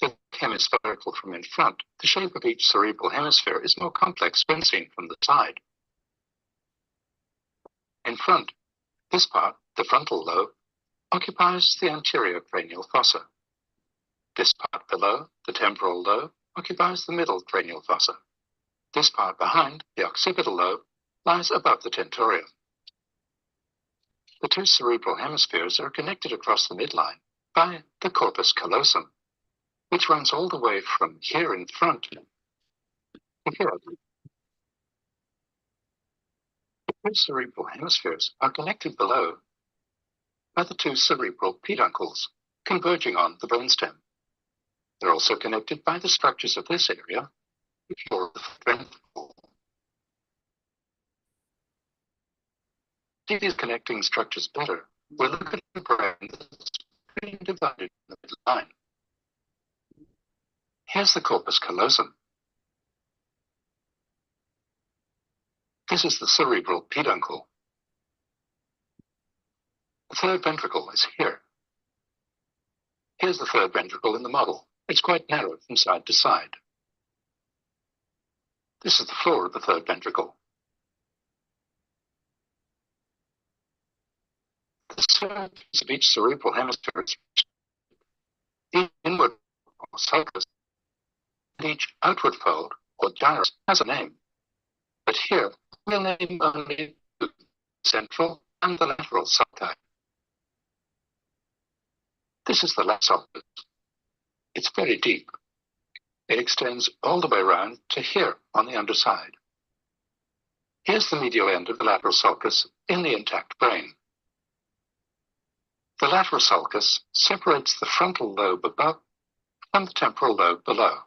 If hemispherical from in front, the shape of each cerebral hemisphere is more complex when seen from the side. In front, this part, the frontal lobe, occupies the anterior cranial fossa. This part below, the temporal lobe, occupies the middle cranial fossa. This part behind, the occipital lobe, lies above the tentorium. The two cerebral hemispheres are connected across the midline by the corpus callosum, which runs all the way from here in front to here. The two cerebral hemispheres are connected below by the two cerebral peduncles converging on the brainstem. They're also connected by the structures of this area, which are the ventricle. To see these connecting structures better, we'll look at a brain that's been divided in the midline. Here's the corpus callosum. This is the cerebral peduncle. The third ventricle is here. Here's the third ventricle in the model. It's quite narrow from side to side. This is the floor of the third ventricle. The surface of each cerebral hemisphere is inward or sulcus, and each outward fold or gyrus has a name. But here we'll name only the central and the lateral sulci. This is the lateral sulcus. It's very deep. It extends all the way around to here on the underside. Here's the medial end of the lateral sulcus in the intact brain. The lateral sulcus separates the frontal lobe above from the temporal lobe below.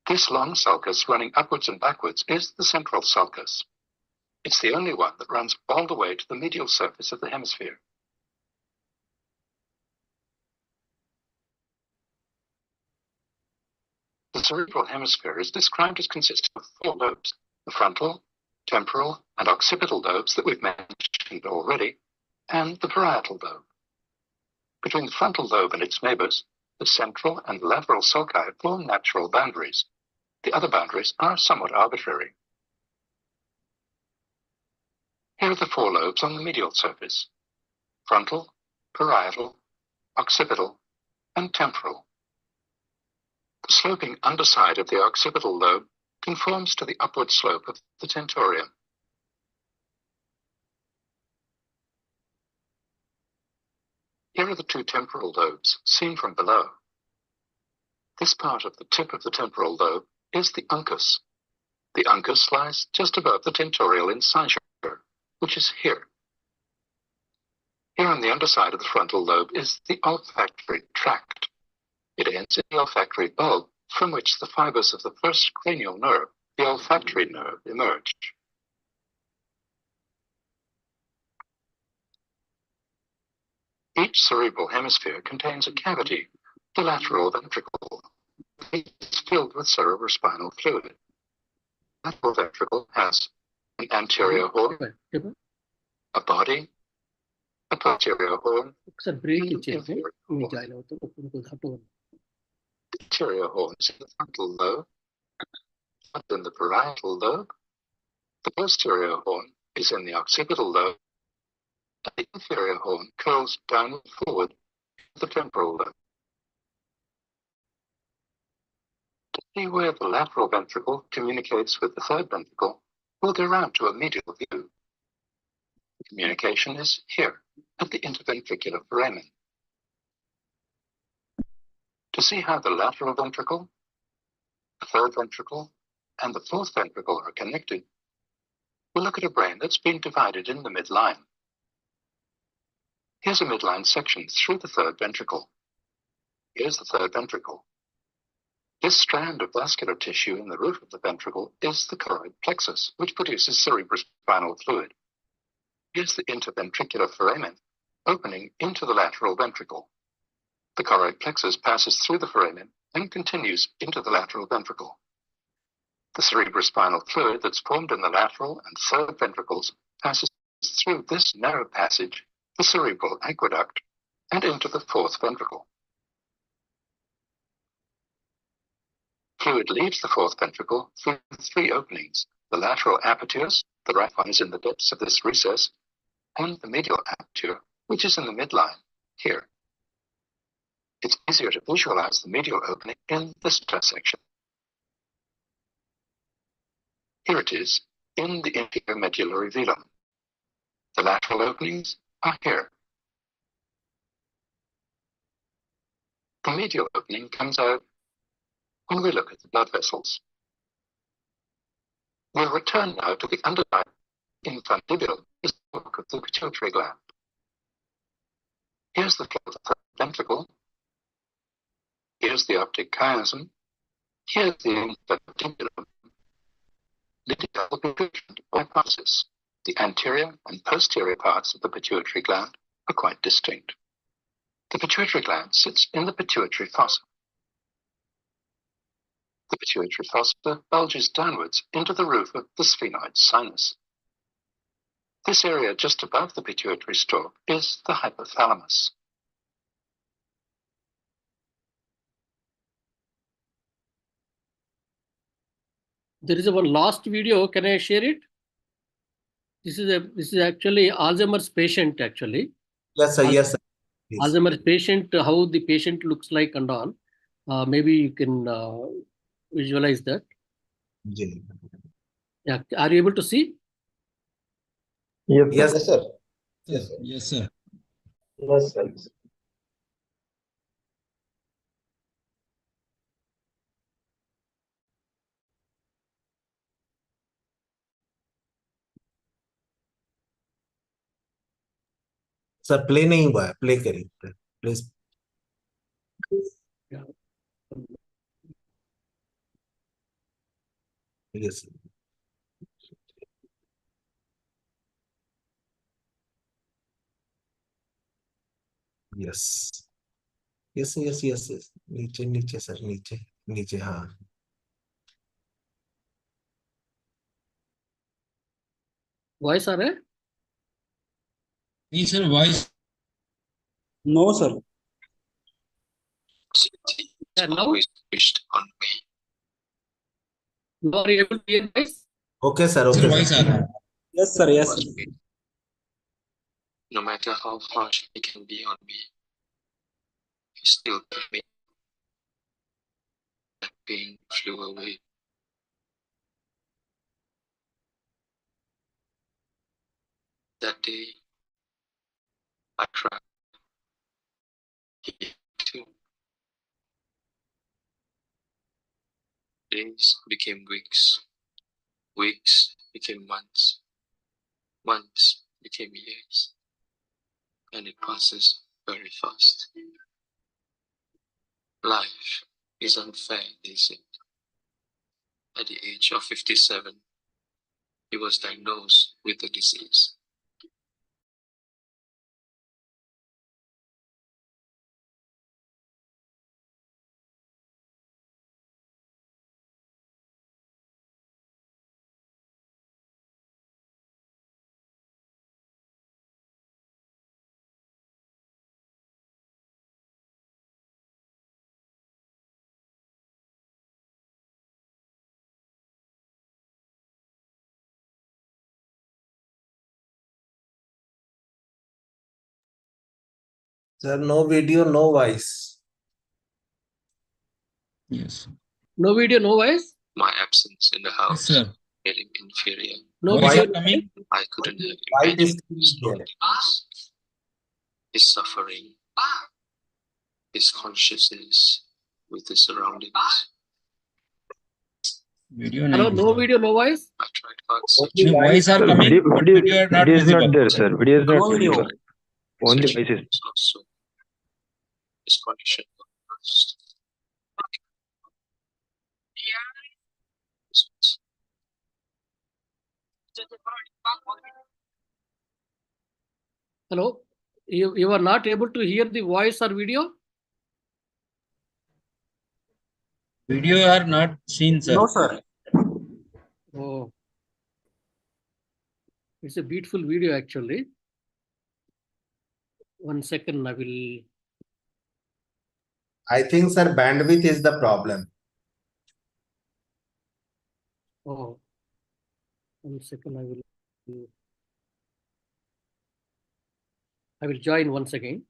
This long sulcus running upwards and backwards is the central sulcus. It's the only one that runs all the way to the medial surface of the hemisphere. The cerebral hemisphere is described as consisting of 4 lobes, the frontal, temporal, and occipital lobes that we've mentioned already, and the parietal lobe. Between the frontal lobe and its neighbors, the central and lateral sulci form natural boundaries. The other boundaries are somewhat arbitrary. Here are the 4 lobes on the medial surface: frontal, parietal, occipital, and temporal. The sloping underside of the occipital lobe conforms to the upward slope of the tentorium. Here are the 2 temporal lobes, seen from below. This part of the tip of the temporal lobe is the uncus. The uncus lies just above the tentorial incisure, which is here. Here on the underside of the frontal lobe is the olfactory tract. It ends in the olfactory bulb, from which the fibers of the first cranial nerve, the olfactory nerve, emerge. Each cerebral hemisphere contains a cavity, the lateral ventricle. It's filled with cerebrospinal fluid. The lateral ventricle has an anterior horn, a body, a posterior horn, and an inferior horn. The anterior horn is in the frontal lobe, and in the parietal lobe. The posterior horn is in the occipital lobe, and the inferior horn curls down and forward to the temporal lobe. To see where the lateral ventricle communicates with the third ventricle, we'll go round to a medial view. The communication is here, at the interventricular foramen. To see how the lateral ventricle, the third ventricle, and the fourth ventricle are connected, we'll look at a brain that's been divided in the midline. Here's a midline section through the third ventricle. Here's the third ventricle. This strand of vascular tissue in the roof of the ventricle is the choroid plexus, which produces cerebrospinal fluid. Here's the interventricular foramen, opening into the lateral ventricle. The choroid plexus passes through the foramen and continues into the lateral ventricle. The cerebrospinal fluid that's formed in the lateral and third ventricles passes through this narrow passage, the cerebral aqueduct, and into the fourth ventricle. Fluid leaves the fourth ventricle through 3 openings: the lateral apertures, the right one is in the depths of this recess, and the medial aperture, which is in the midline, here. It's easier to visualize the medial opening in this dissection. Here it is, in the inferior medullary velum. The lateral openings are here. The medial opening comes out when we look at the blood vessels. We'll return now to the underside infundibulum, is the work of the pituitary gland. Here's the floor of the third ventricle. Here's the optic chiasm. Here's the infundibulum. Leading to the conclusion or hypothesis. The anterior and posterior parts of the pituitary gland are quite distinct. The pituitary gland sits in the pituitary fossa. The pituitary fossa bulges downwards into the roof of the sphenoid sinus. This area just above the pituitary stalk is the hypothalamus. There is one last video. Can I share it? This is actually Alzheimer's patient actually. Yes, sir. Yes, sir. Please. Alzheimer's patient, how the patient looks like and all. Maybe you can visualize that. जी. Yeah, are you able to see? Yes, Yes, sir. Yes, sir. Yes, sir. Sir play नहीं हुआ है, play करिए please. Yeah. Yes. Yes. Yes yes yes yes. नीचे नीचे sir, नीचे नीचे. हाँ. Voice are there? नहीं sir, voice No, sir. Yeah, now Always wished on me. you are able to hear voice? Okay sir, sir okay voice sir. आ रहा है. Yes, sir. Yes, Was sir. me. No matter how harsh he can be on me, he still gave me. That pain flew away. That day, I cried. He too. Days became weeks. Weeks became months. Months became years. And it passes very fast. Life is unfair, they said. At the age of 57, he was diagnosed with the disease. Sir no video no voice. Yes No video, no voice? My absence in the house sir. made him inferior. No voice video. Are coming. I couldn't have Why this imagined thing his here? loneliness, his suffering, his consciousness with his surroundings. Video Hello, नहीं no है. video, no voice? I tried hard searching. No, voice are Sir, coming. video, Video are not video is not visible. there, sir. Video is not No video. visible. Only Searching voices. was not so. His condition was worse. Hello? You are not able to hear the voice or video? Video are not seen, sir. No, sir. Oh. It's a beautiful video actually. 1 second, I will. I think sir bandwidth is the problem. Oh. 1 second, I will join once again.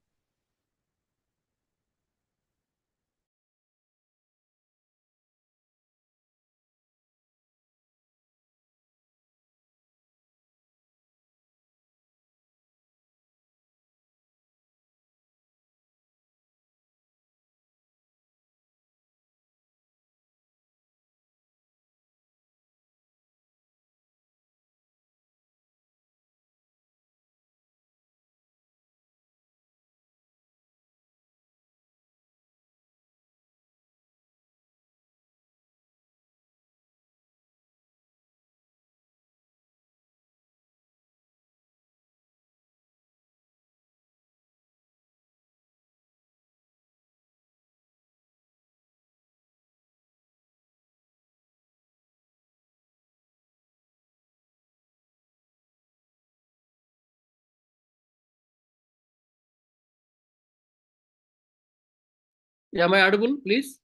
Am I audible, please?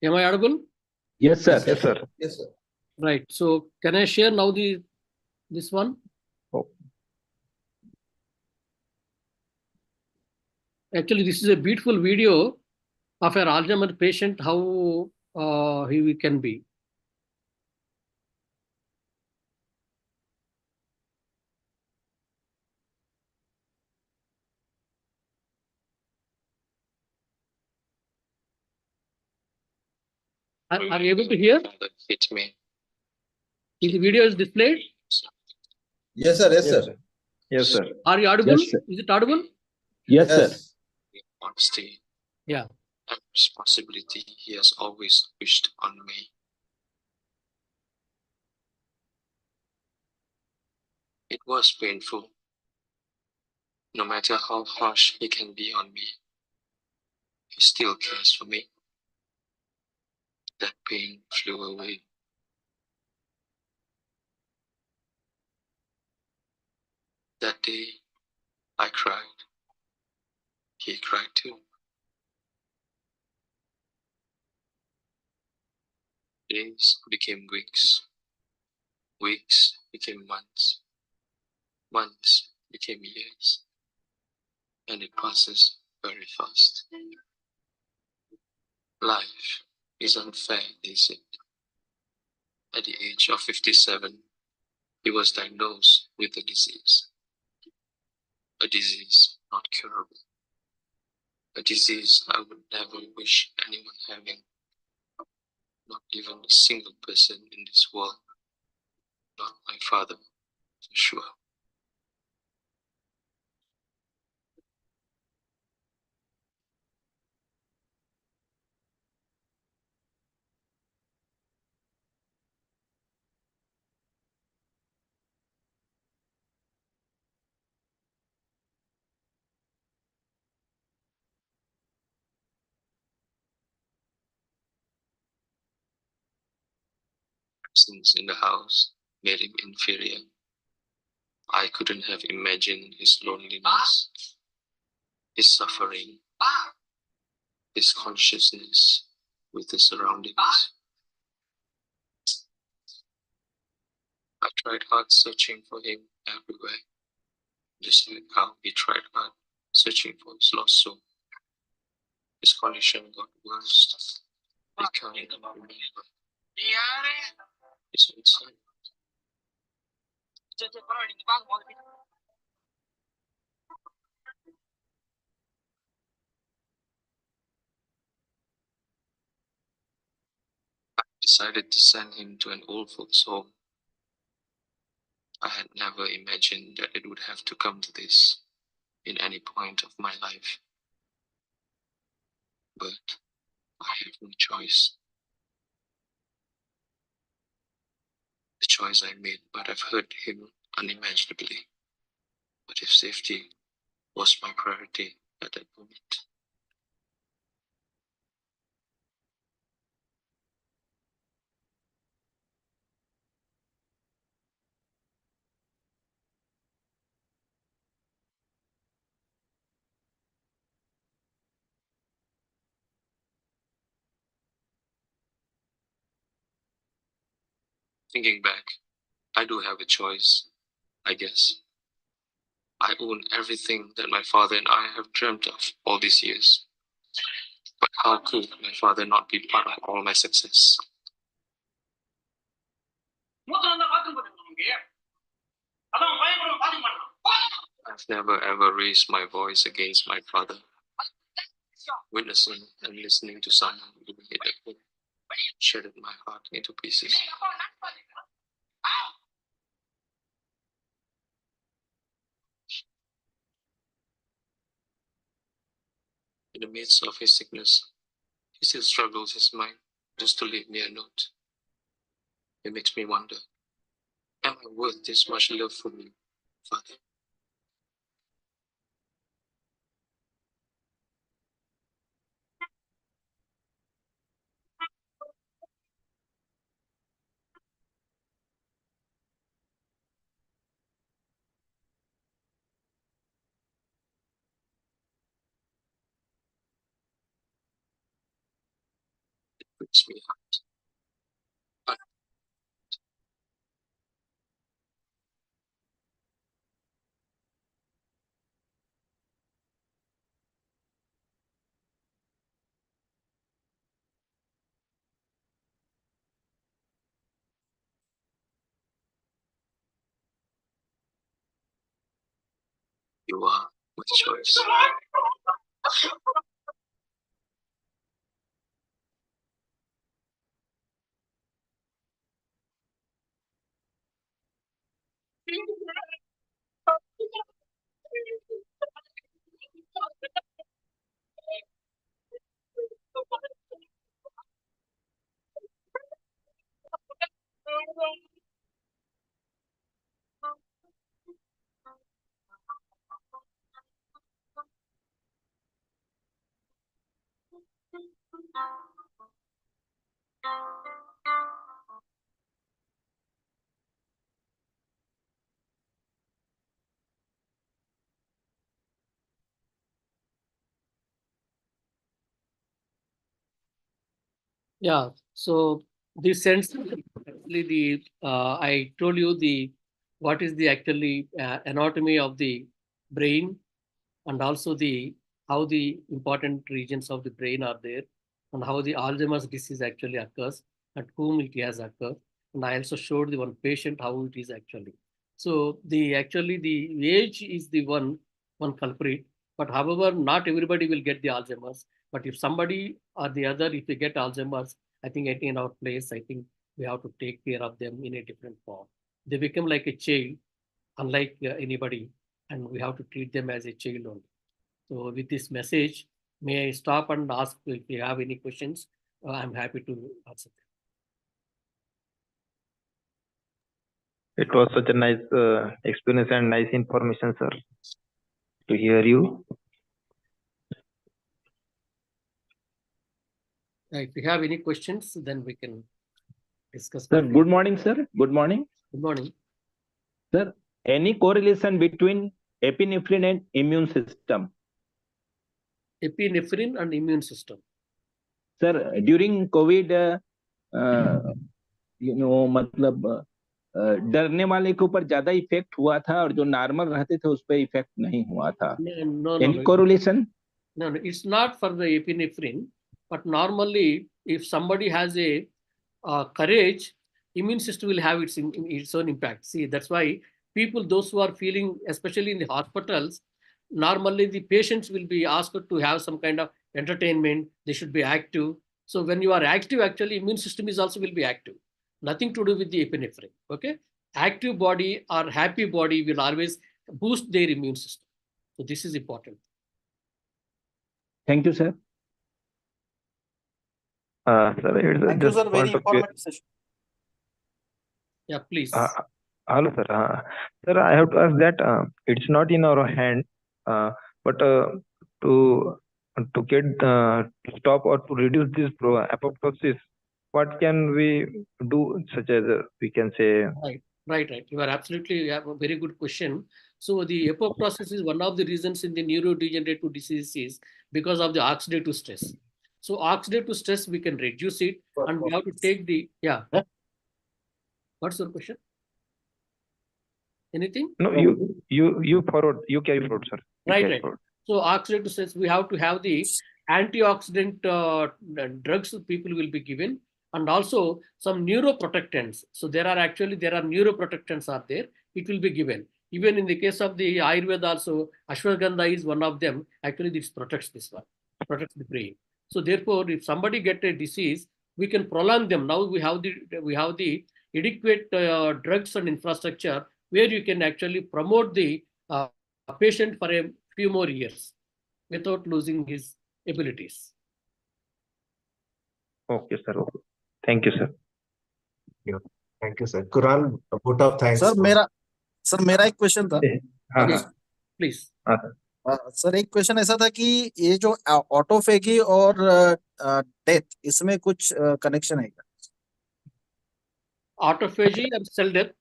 Am I audible? Yes, sir. Yes, sir. Yes, sir. Right. So can I share now this one? Oh. Actually, this is a beautiful video of an Alzheimer patient, how he can be. Are you able to hear? Hit me. Is the video is displayed? Yes, sir. Yes, sir. Yes, sir. Are you audible? Yes, sir. Is it audible? Yes, sir. Yes. Honesty Yeah. and responsibility he has always wished on me. It was painful. No matter how harsh he can be on me, he still cares for me. That pain flew away. That day, I cried. He cried too. Days became weeks. Weeks became months. Months became years. And it passes very fast. Life is unfair, they said. At the age of 57, he was diagnosed with a disease. A disease not curable. A disease I would never wish anyone having. Not even a single person in this world. Not my father, for sure. Absence in the house made him inferior. I couldn't have imagined his loneliness, his suffering, his consciousness with the surroundings. I tried hard searching for him everywhere, just like how he tried hard searching for his lost soul. His condition got worse. He can't even remember his own son. I decided to send him to an old folks home. I had never imagined that it would have to come to this in any point of my life. But I have no choice. The choice I made might have hurt him unimaginably. But if safety was my priority at that moment, thinking back, I do have a choice, I guess. I own everything that my father and I have dreamt of all these years. But how could my father not be part of all my success? I've never ever raised my voice against my father. Witnessing and listening to someone doing it at home shattered my heart into pieces. In the midst of his sickness, he still struggles his mind just to leave me a note. It makes me wonder, am I worth this much love from you, Father? freaks me out. But you are my choice. Yeah, so the sense actually I told you the what is the actually anatomy of the brain, and also the how the important regions of the brain are there, and how the Alzheimer's disease actually occurs, at whom it has occurred. And I also showed the one patient how it is actually. So the actually the age is the one culprit, but however, not everybody will get the Alzheimer's. But if somebody or the other, if they get Alzheimer's, I think in our place, I think we have to take care of them in a different form. They become like a child, unlike anybody, and we have to treat them as a child only. So with this message, may I stop and ask if you have any questions? I'm happy to answer them. It was such a nice experience and nice information, sir, to hear you. If you have any questions, then we can discuss. Sir, good morning, sir. Good morning. Good morning. Sir, any correlation between epinephrine and immune system? Epinephrine and immune system. Sir, during COVID, मतलब डरने वाले के ऊपर ज्यादा effect हुआ था और जो नॉर्मल रहते थे उस पर इफेक्ट नहीं हुआ था. Any correlation? No, it's not for the epinephrine, but normally if somebody has a courage, immune system will have its own impact. See, that's why people, those who are feeling, especially in the hospitals, normally the patients will be asked to have some kind of entertainment. They should be active. So when you are active, actually immune system is also will be active. Nothing to do with the epinephrine. Okay, active body or happy body will always boost their immune system. So this is important. Thank you, sir. Sir, Thank you, sir. Very informative session. Yeah, please. Hello, sir. Sir, I have to ask that it's not in our hand, but to get to stop or to reduce this apoptosis, what can we do? Such as we can say. Right. You are absolutely have a very good question. So the apoptosis is one of the reasons in the neurodegenerative diseases because of the oxidative stress. So oxidative stress, we can reduce it, and we have to take the What's your question? Anything? No, you forward. You carry forward, sir. Right. So oxidative stress, we have to have the antioxidant drugs people will be given, and also some neuroprotectants. So there are neuroprotectants are there. It will be given. Even in the case of the Ayurveda also, ashwagandha is one of them. Actually, this protects protects the brain. So therefore, if somebody get a disease, we can prolong them. Now we have the adequate drugs and infrastructure where you can actually promote the patient for a few more years without losing his abilities. Okay, sir. Okay. Thank you, sir. Thank you, sir. Kural, a vote of thanks. Sir मेरा एक question था. Please. Sir एक question ऐसा था कि ये जो autophagy और डेथ, इसमें कुछ कनेक्शन है क्या? Autophagy and cell death.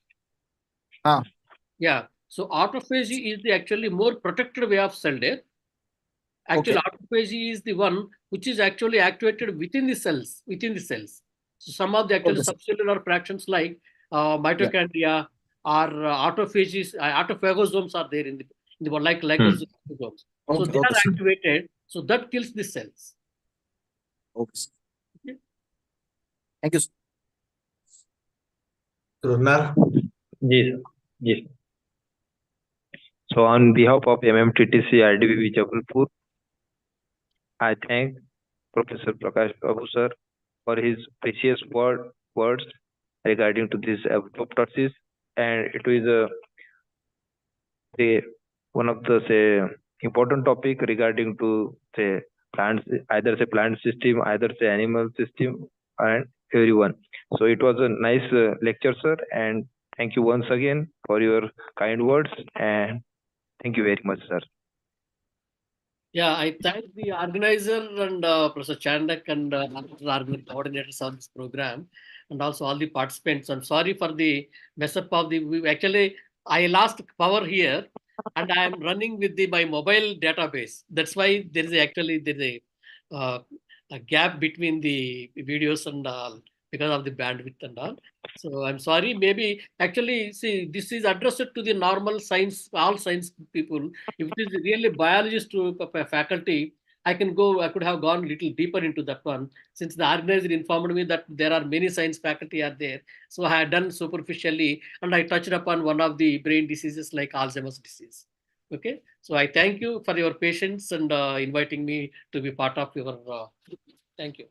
Yeah. So autophagy is the actually more protected way of cell death. Actually, Okay. autophagy is the one which is actually actuated within the cells. So some of the actually Okay, sir. subcellular fractions like Yeah. mitochondria or autophages, autophagosomes are there in the one like liposomes. So Okay. they Okay, are sir. activated. So that kills the cells. Okay, sir. Okay. Thank you, sir. Krunal? Yes, yes. So on behalf of MM-TTC RDBB Jabalpur, I thank Professor Prakash Babu sir for his precious words regarding to this apoptosis, and it is say one of the important topic regarding to say plants, either say plant system, either say animal system, and everyone. So it was a nice lecture, sir, and thank you once again for your kind words, and thank you very much, sir. Yeah, I thank the organizer and Professor Chandak and other coordinators of this program, and also all the participants. I'm sorry for the mess up of actually, I lost power here, and I am running with my mobile database. That's why there is a gap between the videos and all because of the bandwidth and all. So I'm sorry. Maybe actually, see, this is addressed to the normal science, all science people. If it is really biologist to faculty, I could have gone a little deeper into that one. Since the organizer informed me that there are many science faculty are there, so I had done superficially, and I touched upon one of the brain diseases like Alzheimer's disease. Okay, so I thank you for your patience and inviting me to be part of your. Thank you.